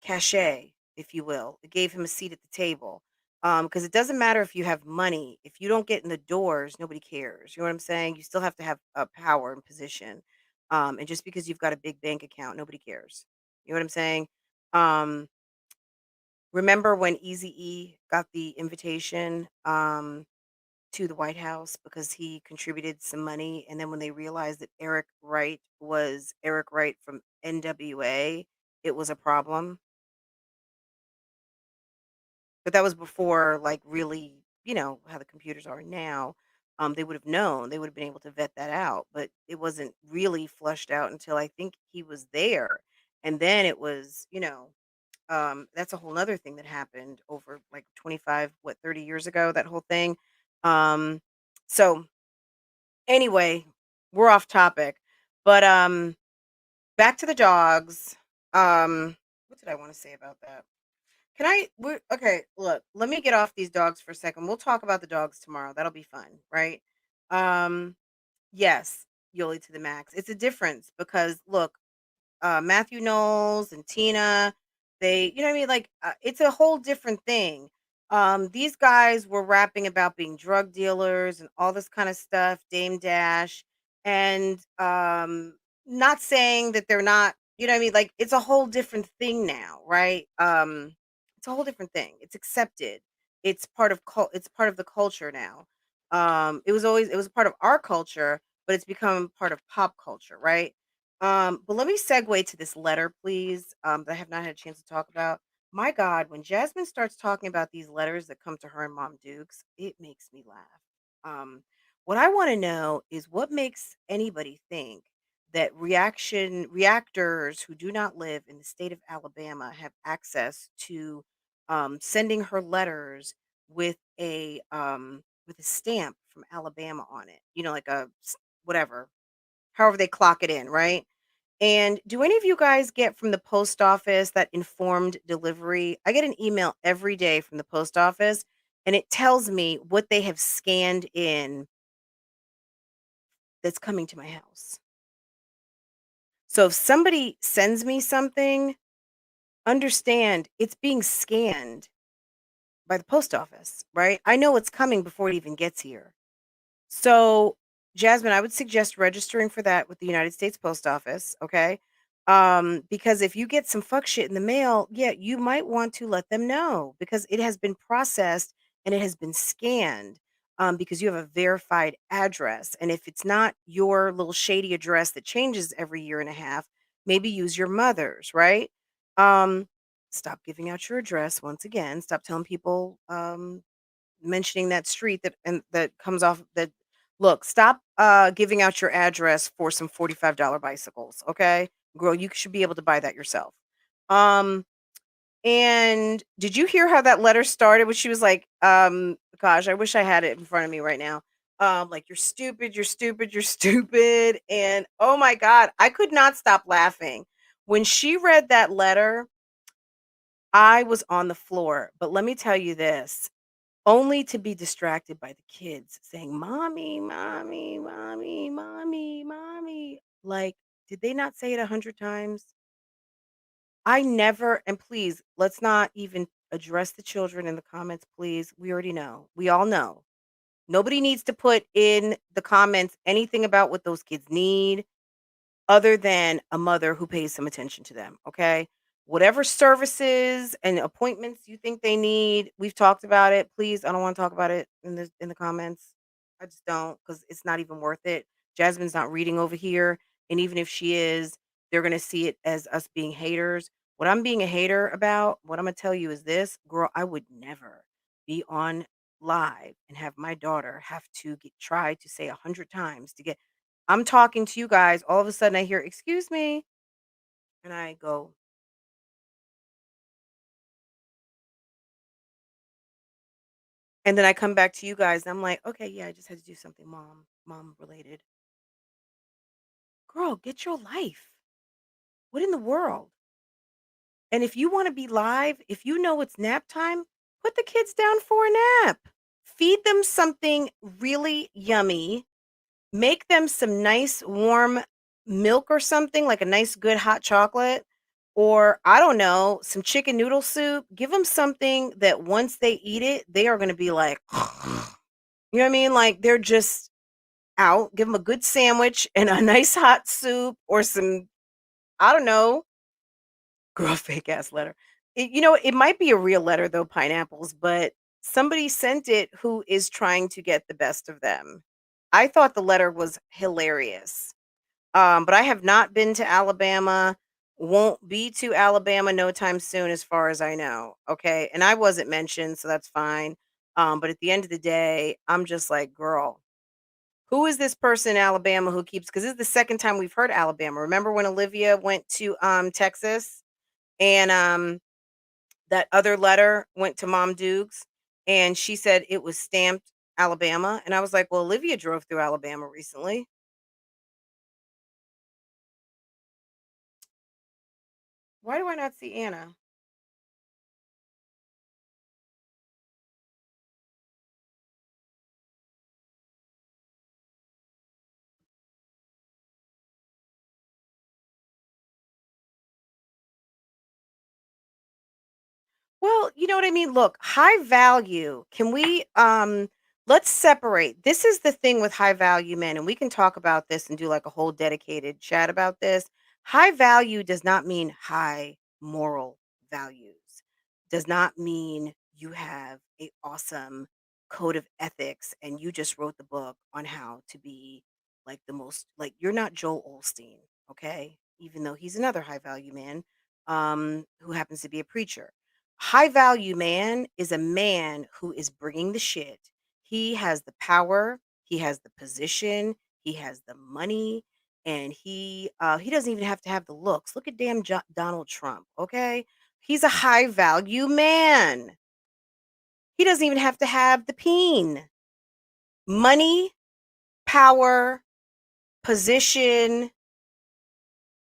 cachet, if you will. It gave him a seat at the table. Because it doesn't matter if you have money. If you don't get in the doors, nobody cares. You know what I'm saying? You still have to have a power and position. And just because you've got a big bank account, nobody cares. You know what I'm saying? Um, remember when Easy E got the invitation to the White House because he contributed some money, and then when they realized that Eric Wright was Eric Wright from NWA, it was a problem. But that was before, like, really, how the computers are now. They would have known. They would have been able to vet that out, but it wasn't really flushed out until I think he was there, and then it was, that's a whole other thing that happened over like 25, 30 years ago. That whole thing. Um, so anyway, we're off topic, but back to the dogs. What did I want to say about that? Okay, look, let me get off these dogs for a second. We'll talk about the dogs tomorrow. That'll be fun, right? Um, yes, Yoli to the max. It's a difference because look, Matthew Knowles and Tina, you know what I mean? Like, it's a whole different thing. These guys were rapping about being drug dealers and all this kind of stuff, Dame Dash, and not saying that they're not, you know what I mean? Like, it's a whole different thing now, right? It's a whole different thing. It's accepted. It's part of it's part of the culture now. It was part of our culture, but it's become part of pop culture, right? But let me segue to this letter, please, that I have not had a chance to talk about. My God, when Jasmine starts talking about these letters that come to her and Mom Dukes, it makes me laugh. What I want to know is what makes anybody think that reactors who do not live in the state of Alabama have access to sending her letters with a stamp from Alabama on it. Like whatever, however they clock it in, right? And do any of you guys get from the post office that informed delivery? I get an email every day from the post office and it tells me what they have scanned in that's coming to my house. So if somebody sends me something, understand it's being scanned by the post office, right? I know it's coming before it even gets here. So, Jasmine, I would suggest registering for that with the United States Post Office, okay? Because if you get some fuck shit in the mail, yeah, you might want to let them know because it has been processed and it has been scanned because you have a verified address. And if it's not your little shady address that changes every year and a half, maybe use your mother's, right? Um, stop giving out your address once again. Stop telling people mentioning that street that comes off that look, stop giving out your address for some $45 bicycles, okay? Girl, you should be able to buy that yourself. And did you hear how that letter started? When she was like, gosh, I wish I had it in front of me right now. Like, you're stupid, you're stupid, you're stupid. And oh my God, I could not stop laughing When she read that letter, I was on the floor. But let me tell you this, only to be distracted by the kids saying, "Mommy, mommy, mommy, mommy, mommy." Like, did they not say it 100 times? I never, and please, let's not even address the children in the comments, please. We already know. We all know. Nobody needs to put in the comments anything about what those kids need other than a mother who pays some attention to them, okay? Whatever services and appointments you think they need, we've talked about it. Please, I don't want to talk about it in the comments. I just don't, because it's not even worth it. Jasmine's not reading over here, and even if she is, they're gonna see it as us being haters. What I'm being a hater about, what I'm gonna tell you is this, girl, I would never be on live and have my daughter have to try to say 100 times to get. I'm talking to you guys, all of a sudden I hear, "Excuse me," and I go, and then I come back to you guys, and I'm like, "Okay, yeah, I just had to do something mom related." Girl, get your life. What in the world? And if you wanna be live, if you know it's nap time, put the kids down for a nap. Feed them something really yummy. Make them some nice warm milk or something, like a nice good hot chocolate, or I don't know, some chicken noodle soup. Give them something that once they eat it, they are gonna be like, you know what I mean? Like, they're just out. Give them a good sandwich and a nice hot soup or some, I don't know, girl, fake ass letter. It might be a real letter though, pineapples, but somebody sent it who is trying to get the best of them. I thought the letter was hilarious. But I have not been to Alabama, won't be to Alabama no time soon as far as I know, okay? And I wasn't mentioned, so that's fine. But at the end of the day, I'm just like, "Girl, who is this person in Alabama who keeps," because this is the second time we've heard Alabama. Remember when Olivia went to, Texas and, that other letter went to Mom Dukes, and she said it was stamped Alabama, and I was like, "Well, Olivia drove through Alabama recently." Why do I not see Anna? Well, you know what I mean? Look, high value. Can we let's separate. This is the thing with high value men, and we can talk about this and do like a whole dedicated chat about this. High value does not mean high moral values. Does not mean you have a awesome code of ethics and you just wrote the book on how to be like the most, like, you're not Joel Olstein, okay? Even though he's another high value man who happens to be a preacher. High value man is a man who is bringing the shit. He has the power, he has the position, he has the money, and he doesn't even have to have the looks. Look at damn Donald Trump, okay? He's a high value man. He doesn't even have to have the peen. Money, power, position,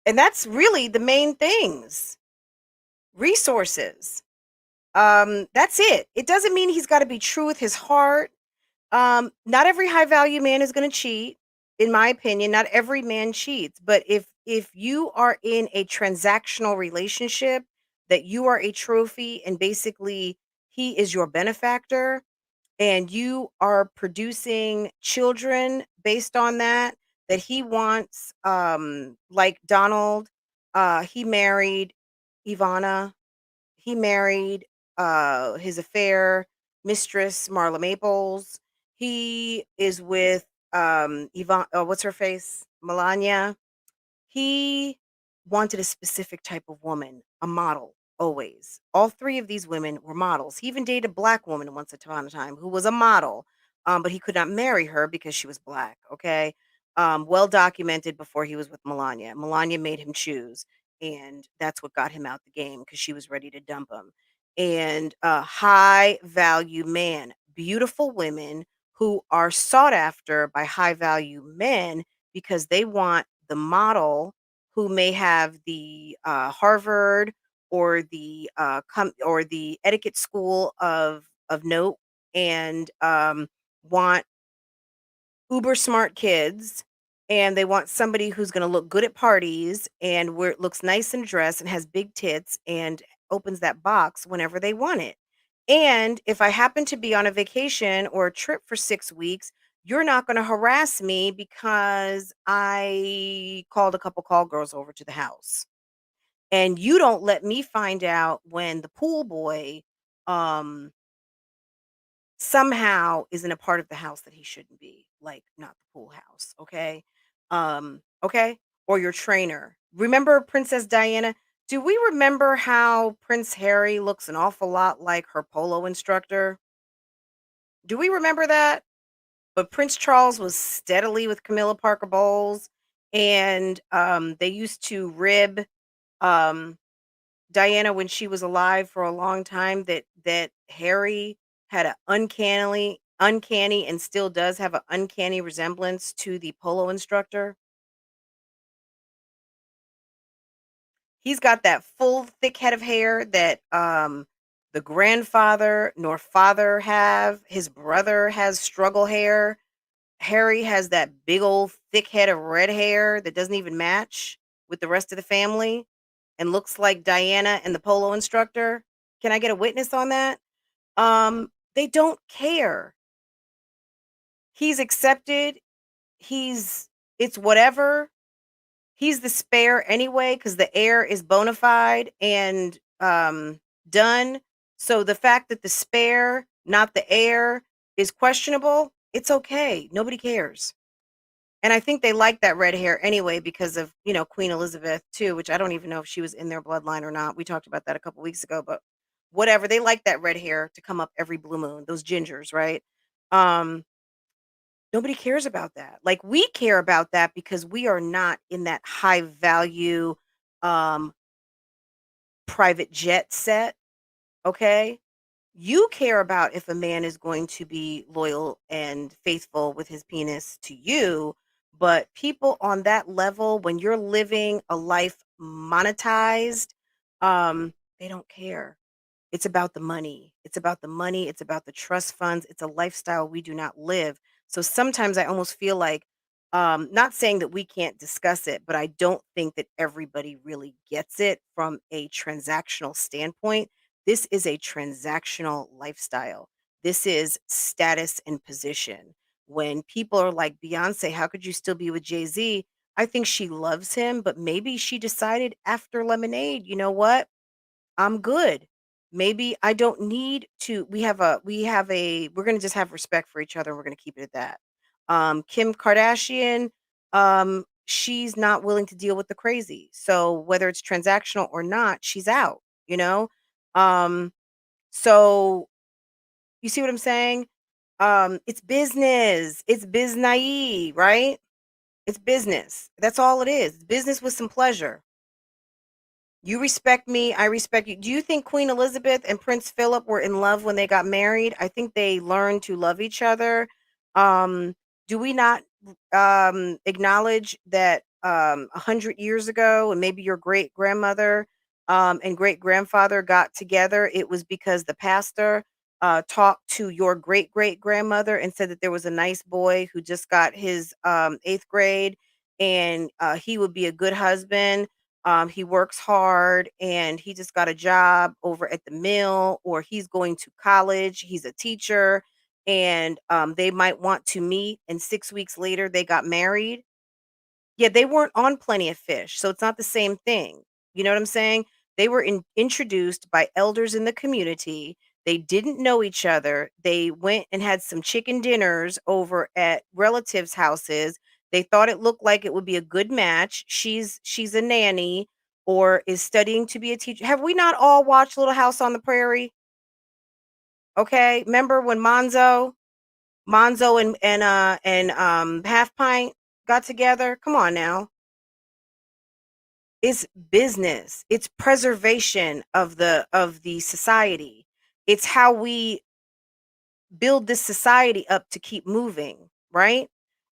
and that's really the main things. Resources. That's it. It doesn't mean he's got to be true with his heart. Not every high value man is going to cheat, in my opinion. Not every man cheats, but if you are in a transactional relationship that you are a trophy and basically he is your benefactor and you are producing children based on that he wants, like Donald, he married Ivana, he married his affair mistress Marla Maples. He is with Yvonne, what's her face? Melania. He wanted a specific type of woman, a model, always. All three of these women were models. He even dated a black woman once upon a time who was a model, but he could not marry her because she was black. Okay. Well documented before he was with Melania. Melania made him choose, and that's what got him out the game because she was ready to dump him. And a high value man, beautiful women who are sought after by high value men because they want the model who may have the Harvard or the or the etiquette school of note, and want uber smart kids, and they want somebody who's going to look good at parties and where it looks nice and dressed and has big tits and opens that box whenever they want it. And if I happen to be on a vacation or a trip for 6 weeks, you're not going to harass me because I called a couple call girls over to the house. And you don't let me find out when the pool boy um somehow isn't a part of the house that he shouldn't be, like not the pool house, okay? Okay? Or your trainer. Remember Princess Diana? Do we remember how Prince Harry looks an awful lot like her polo instructor? Do we remember that? But Prince Charles was steadily with Camilla Parker Bowles, and they used to rib um Diana when she was alive for a long time, that Harry had a uncanny and still does have an uncanny resemblance to the polo instructor. He's got that full thick head of hair that the grandfather nor father have. His brother has struggle hair. Harry has that big old thick head of red hair that doesn't even match with the rest of the family and looks like Diana and the polo instructor. Can I get a witness on that? They don't care. He's accepted. He's it's whatever. He's the spare anyway because the heir is bona fide and done. So the fact that the spare, not the heir, is questionable, it's okay. Nobody cares. And I think they like that red hair anyway because of, Queen Elizabeth too, which I don't even know if she was in their bloodline or not. We talked about that a couple weeks ago, but whatever. They like that red hair to come up every blue moon, those gingers, right? Um, Nobody cares about that. Like we care about that because we are not in that high value um private jet set, okay? You care about if a man is going to be loyal and faithful with his penis to you, but people on that level, when you're living a life monetized, they don't care. It's about the money. It's about the money. It's about the trust funds. It's a lifestyle we do not live. So sometimes I almost feel like, not saying that we can't discuss it, but I don't think that everybody really gets it from a transactional standpoint. This is a transactional lifestyle. This is status and position. When people are like, Beyonce, how could you still be with Jay Z? I think she loves him, but maybe she decided after Lemonade, you know what? I'm good. Maybe I don't need to we're going to just have respect for each other. We're going to keep it at that. Kim Kardashian, she's not willing to deal with the crazy. So whether it's transactional or not, she's out, you know? Um, so you see what I'm saying? It's business. It's biz right? It's business. That's all it is. It's business with some pleasure. You respect me, I respect you. Do you think Queen Elizabeth and Prince Philip were in love when they got married? I think they learned to love each other. Um, do we not acknowledge that 100 years ago, and maybe your great grandmother and great grandfather got together? It was because the pastor talked to your great great grandmother and said that there was a nice boy who just got his eighth grade, and he would be a good husband. He works hard and he just got a job over at the mill, or he's going to college. He's a teacher, and they might want to meet. And 6 weeks later, they got married. Yeah, they weren't on Plenty of Fish, so it's not the same thing. You know what I'm saying? They were introduced by elders in the community. They didn't know each other. They went and had some chicken dinners over at relatives' houses. They thought it looked like it would be a good match. She's a nanny or is studying to be a teacher. Have we not all watched Little House on the Prairie? Okay, remember when Monzo and Half Pint got together? Come on now. It's business. It's preservation of the society. It's how we build this society up to keep moving, right?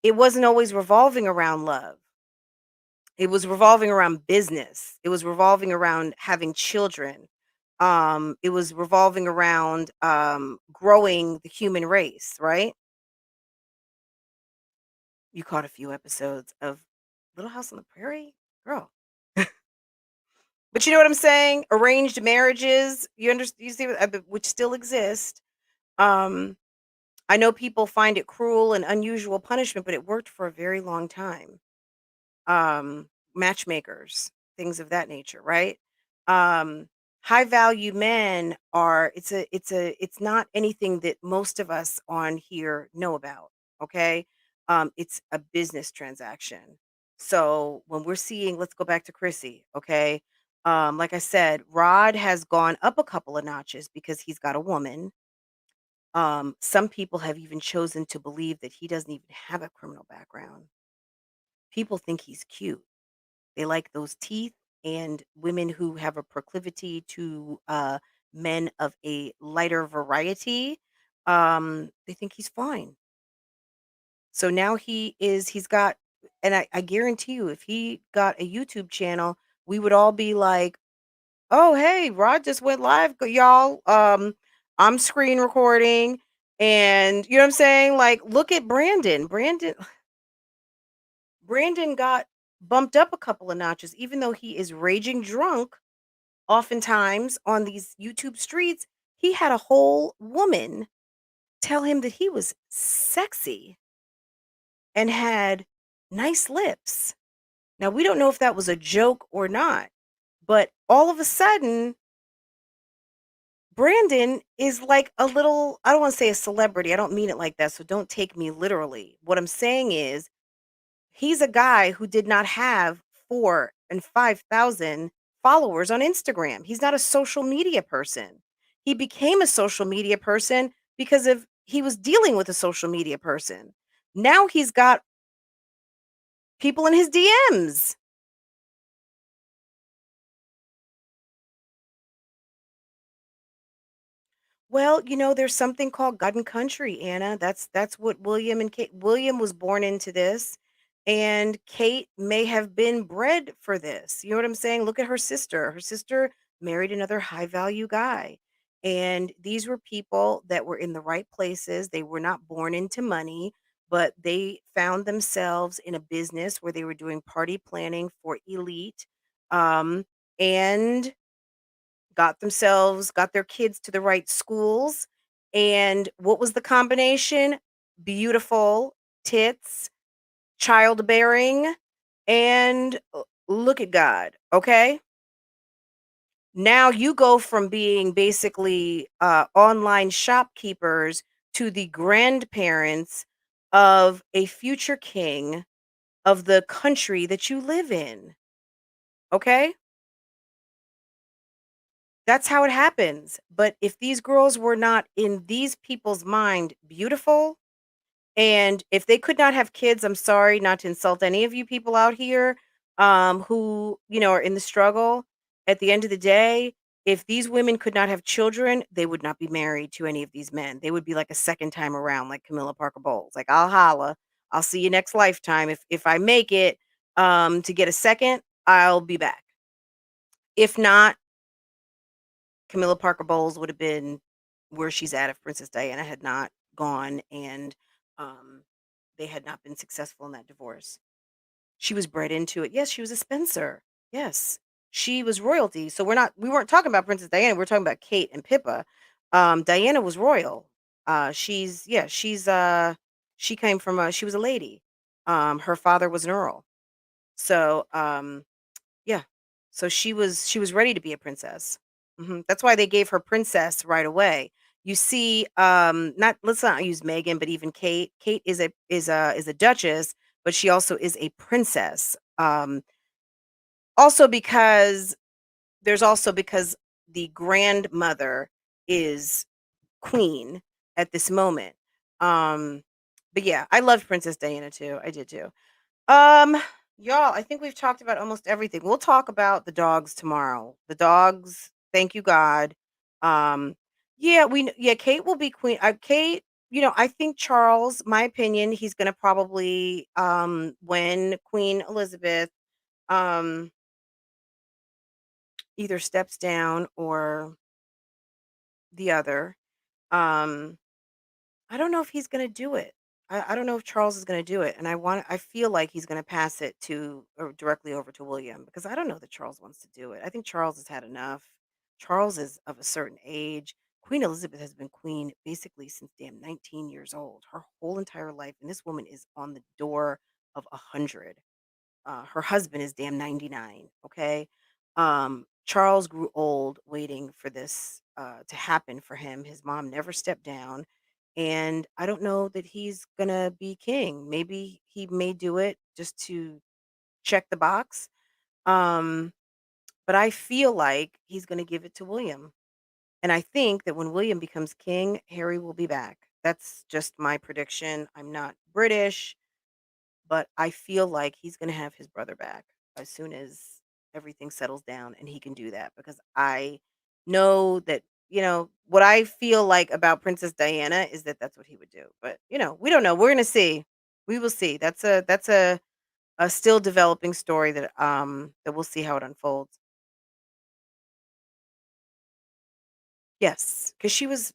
It wasn't always revolving around love. It was revolving around business. It was revolving around having children. It was revolving around growing the human race, right? You caught a few episodes of Little House on the Prairie, girl. But you know what I'm saying? Arranged marriages, you understand? You see, which still exist. Um, I know people find it cruel and unusual punishment, but it worked for a very long time. Matchmakers, things of that nature, right? Um, High value men are it's not anything that most of us on here know about. Okay. It's a business transaction. So when we're seeing, let's go back to Chrissy, okay. Like I said, Rod has gone up a couple of notches because he's got a woman. Some people have even chosen to believe that he doesn't even have a criminal background. People think he's cute. They like those teeth, and women who have a proclivity to men of a lighter variety, they think he's fine. So now he's got, and I guarantee you, if he got a YouTube channel, we would all be like, oh, hey, Rod just went live, y'all. I'm screen recording. And you know what I'm saying? Like, look at Brandon. Brandon got bumped up a couple of notches, even though he is raging drunk oftentimes on these YouTube streets. He had a whole woman tell him that he was sexy and had nice lips. Now, we don't know if that was a joke or not, but all of a sudden, Brandon is like a little, I don't want to say a celebrity. I don't mean it like that. So don't take me literally. What I'm saying is, he's a guy who did not have 4 and 5,000 followers on Instagram. He's not a social media person. He became a social media person because of he was dealing with a social media person. Now he's got people in his DMs. Well, there's something called God and country, Anna. That's what William and Kate. William was born into this, and Kate may have been bred for this. You know what I'm saying? Look at her sister. Her sister married another high value guy. And these were people that were in the right places. They were not born into money, but they found themselves in a business where they were doing party planning for elite. And got their kids to the right schools. And what was the combination? Beautiful tits, childbearing, and look at God. Okay. Now you go from being basically online shopkeepers to the grandparents of a future king of the country that you live in. Okay. That's how it happens. But if these girls were not in these people's mind beautiful, and if they could not have kids, I'm sorry not to insult any of you people out here who, are in the struggle. At the end of the day, if these women could not have children, they would not be married to any of these men. They would be like a second time around, like Camilla Parker Bowles. Like, I'll holla. I'll see you next lifetime. If I make it to get a second, I'll be back. If not, Camilla Parker Bowles would have been where she's at if Princess Diana had not gone and um, they had not been successful in that divorce. She was bred into it. Yes, she was a Spencer. Yes, she was royalty. So we weren't talking about Princess Diana. We're talking about Kate and Pippa. Diana was royal. She came from she was a lady. Her father was an earl. So yeah. So she was ready to be a princess. That's why they gave her princess right away. You see, not let's not use Megan, but even Kate. Kate is a duchess, but she also is a princess. Also because the grandmother is queen at this moment. Um, but yeah, I loved Princess Diana too. I did too. Um, y'all, I think we've talked about almost everything. We'll talk about the dogs tomorrow. The dogs, thank you God. Um, yeah, Kate will be queen. Kate, I think Charles, my opinion, he's gonna probably when Queen Elizabeth um, either steps down or the other. Um, I don't know if he's gonna do it. I don't know if Charles is gonna do it, and I feel like he's gonna pass it to or directly over to William because I don't know that Charles wants to do it. I think Charles has had enough. Charles is of a certain age. Queen Elizabeth has been queen basically since damn 19 years old, her whole entire life, and this woman is on the door of 100. Her husband is damn 99. Okay. Charles grew old waiting for this to happen for him. His mom never stepped down. And I don't know that he's going to be king. Maybe he may do it just to check the box. Um, but I feel like he's going to give it to William. And I think that when William becomes king, Harry will be back. That's just my prediction. I'm not British, but I feel like he's gonna have his brother back as soon as everything settles down and he can do that because I know that, what I feel like about Princess Diana is that that's what he would do. But, we don't know. We're gonna see. We will see. That's a still developing story that we'll see how it unfolds. Yes, because she was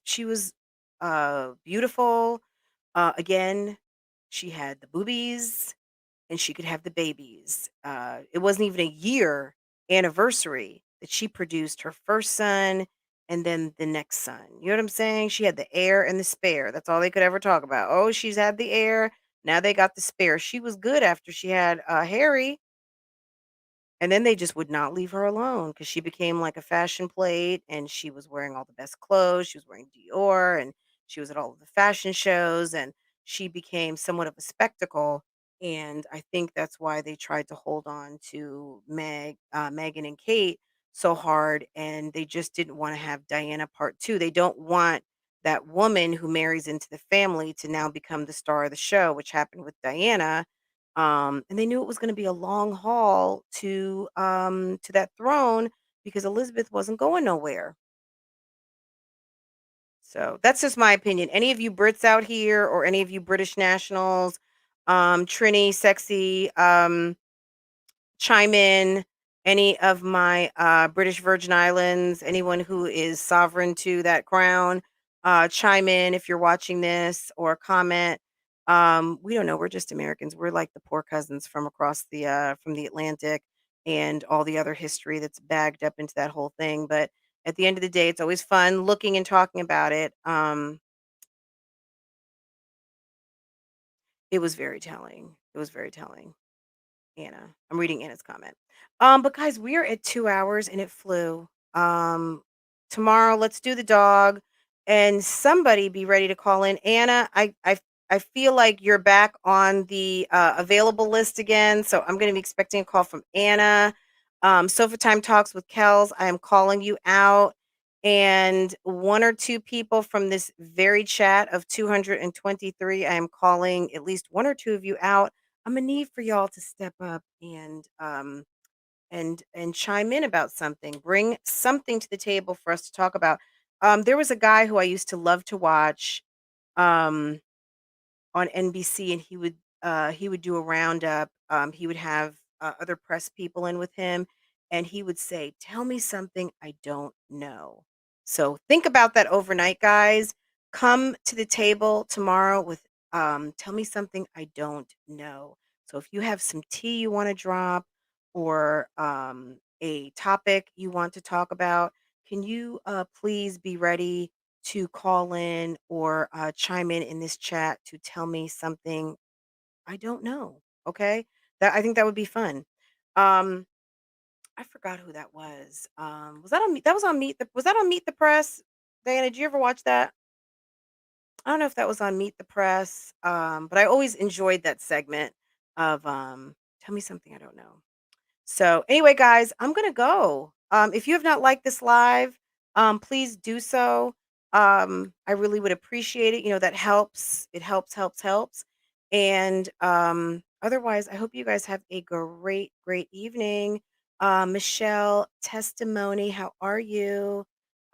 beautiful. Again, she had the boobies and she could have the babies. It wasn't even a year anniversary that she produced her first son and then the next son. You know what I'm saying? She had the heir and the spare. That's all they could ever talk about. Oh, she's had the heir. Now they got the spare. She was good after she had Harry. And then they just would not leave her alone because she became like a fashion plate and she was wearing all the best clothes. She was wearing Dior and she was at all of the fashion shows and she became somewhat of a spectacle. And I think that's why they tried to hold on to Megan and Kate so hard. And they just didn't want to have Diana part two. They don't want that woman who marries into the family to now become the star of the show, which happened with Diana. And they knew it was gonna be a long haul to that throne because Elizabeth wasn't going nowhere. So that's just my opinion. Any of you Brits out here or any of you British nationals, Trini, Sexy, chime in. Any of my British Virgin Islands, anyone who is sovereign to that crown, chime in if you're watching this or comment. We don't know. We're just Americans. We're like the poor cousins from across from the Atlantic and all the other history that's bagged up into that whole thing. But at the end of the day, it's always fun looking and talking about it. It was very telling. It was very telling. Anna. I'm reading Anna's comment. But guys, we are at 2 hours and it flew. Tomorrow, let's do the dog, and somebody be ready to call in. Anna, I feel like you're back on the available list again, so I'm going to be expecting a call from Anna. Sofa Time Talks with Kels. I am calling you out, and one or two people from this very chat of 223. I am calling at least one or two of you out. I'm gonna need for y'all to step up and chime in about something. Bring something to the table for us to talk about. There was a guy who I used to love to watch um, on NBC, and he would do a roundup. He would have other press people in with him, and he would say, "Tell me something I don't know." So think about that overnight, guys. Come to the table tomorrow with "Tell me something I don't know." So if you have some tea you want to drop or a topic you want to talk about, can you please be ready to call in or chime in this chat to tell me something I don't know. Okay, that I think that would be fun. Um, I forgot who that was. Was that on Meet? That was on Meet the. Was that on Meet the Press? Diana, did you ever watch that? I don't know if that was on Meet the Press. But I always enjoyed that segment of tell me something I don't know. So anyway, guys, I'm gonna go. If you have not liked this live, please do so. I really would appreciate it. That helps. It helps. And otherwise, I hope you guys have a great, great evening. Michelle, testimony, how are you?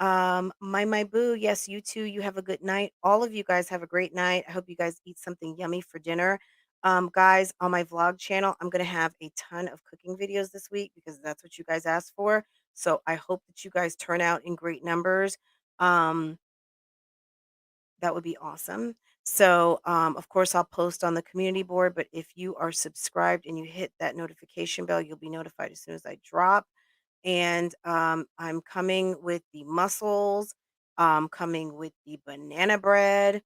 My boo, yes, you too. You have a good night. All of you guys have a great night. I hope you guys eat something yummy for dinner. Guys, on my vlog channel, I'm going to have a ton of cooking videos this week because that's what you guys asked for. So I hope that you guys turn out in great numbers. Um, that would be awesome. So, of course, I'll post on the community board, but if you are subscribed and you hit that notification bell, you'll be notified as soon as I drop. And I'm coming with the mussels. Coming with the banana bread.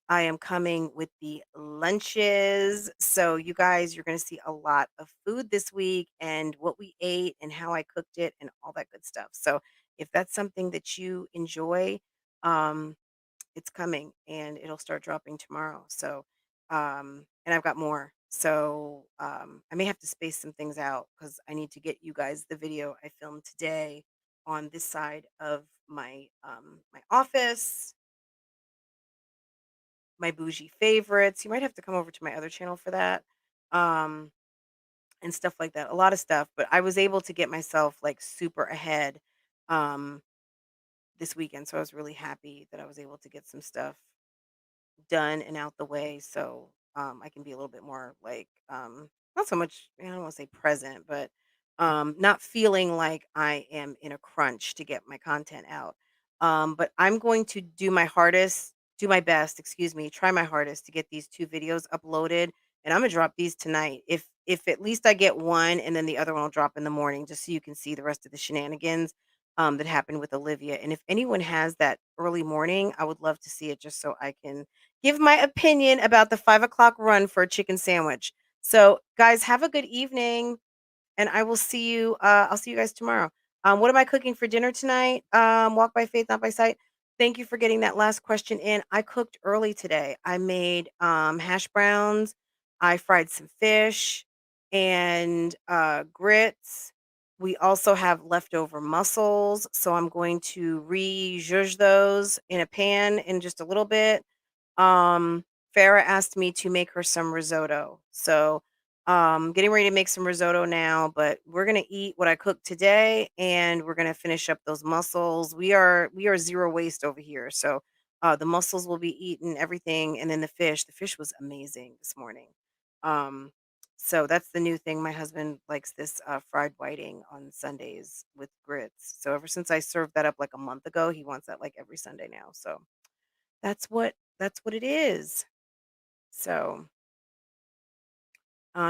I am coming with the lunches. So, you guys, you're going to see a lot of food this week and what we ate and how I cooked it and all that good stuff. So, if that's something that you enjoy, um, it's coming and it'll start dropping tomorrow. So, and I've got more. So, I may have to space some things out because I need to get you guys the video I filmed today on this side of my office, my bougie favorites. You might have to come over to my other channel for that. Um, and stuff like that. A lot of stuff, but I was able to get myself like super ahead um this weekend. So I was really happy that I was able to get some stuff done and out the way so I can be a little bit more like not so much I don't want to say present, but not feeling like I am in a crunch to get my content out. But I'm going to do my best, excuse me, try my hardest to get these two videos uploaded, and I'm gonna drop these tonight. If at least I get one, and then the other one will drop in the morning, just so you can see the rest of the shenanigans that happened with Olivia. And if anyone has that early morning, I would love to see it just so I can give my opinion about the 5 o'clock run for a chicken sandwich. So, guys, have a good evening, and I will see you. I'll see you guys tomorrow. What am I cooking for dinner tonight? Walk by faith, not by sight. Thank you for getting that last question in. I cooked early today. I made hash browns. I fried some fish and grits. We also have leftover mussels, so I'm going to re-zhuzh those in a pan in just a little bit. um, Farah asked me to make her some risotto. So, getting ready to make some risotto now, but we're gonna eat what I cooked today and we're gonna finish up those mussels. We are zero waste over here. So, the mussels will be eaten, everything, and then the fish. The fish was amazing this morning. Um, so that's the new thing. My husband likes this fried whiting on Sundays with grits. So ever since I served that up like a month ago, he wants that like every Sunday now. So that's what it is. So,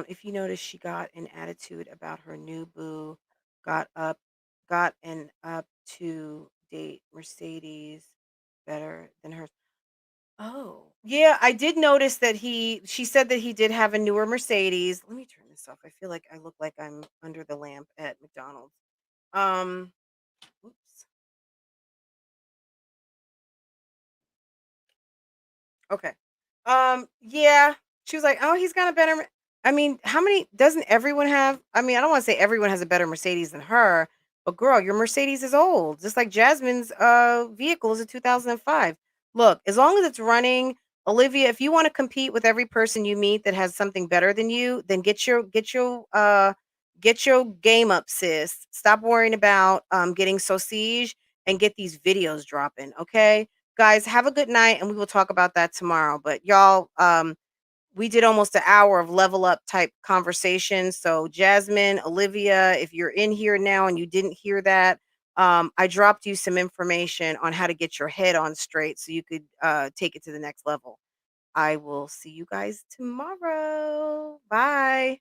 if you notice, she got an attitude about her new boo, got up, got an up to date Mercedes better than hers. Oh, yeah, I did notice that she said that he did have a newer Mercedes. Let me turn this off. I feel like I look like I'm under the lamp at McDonald's. Um, oops. Okay. Yeah. She was like, "Oh, he's got a better." I mean, how many doesn't everyone have? I mean, I don't want to say everyone has a better Mercedes than her, but girl, your Mercedes is old. Just like Jasmine's vehicle is a 2005. Look, as long as it's running, Olivia, if you want to compete with every person you meet that has something better than you, then get your game up, sis. Stop worrying about getting so siege and get these videos dropping, okay? Guys, have a good night and we will talk about that tomorrow. But y'all, we did almost an hour of level up type conversation. So Jasmine, Olivia, if you're in here now and you didn't hear that, I dropped you some information on how to get your head on straight so you could take it to the next level. I will see you guys tomorrow. Bye.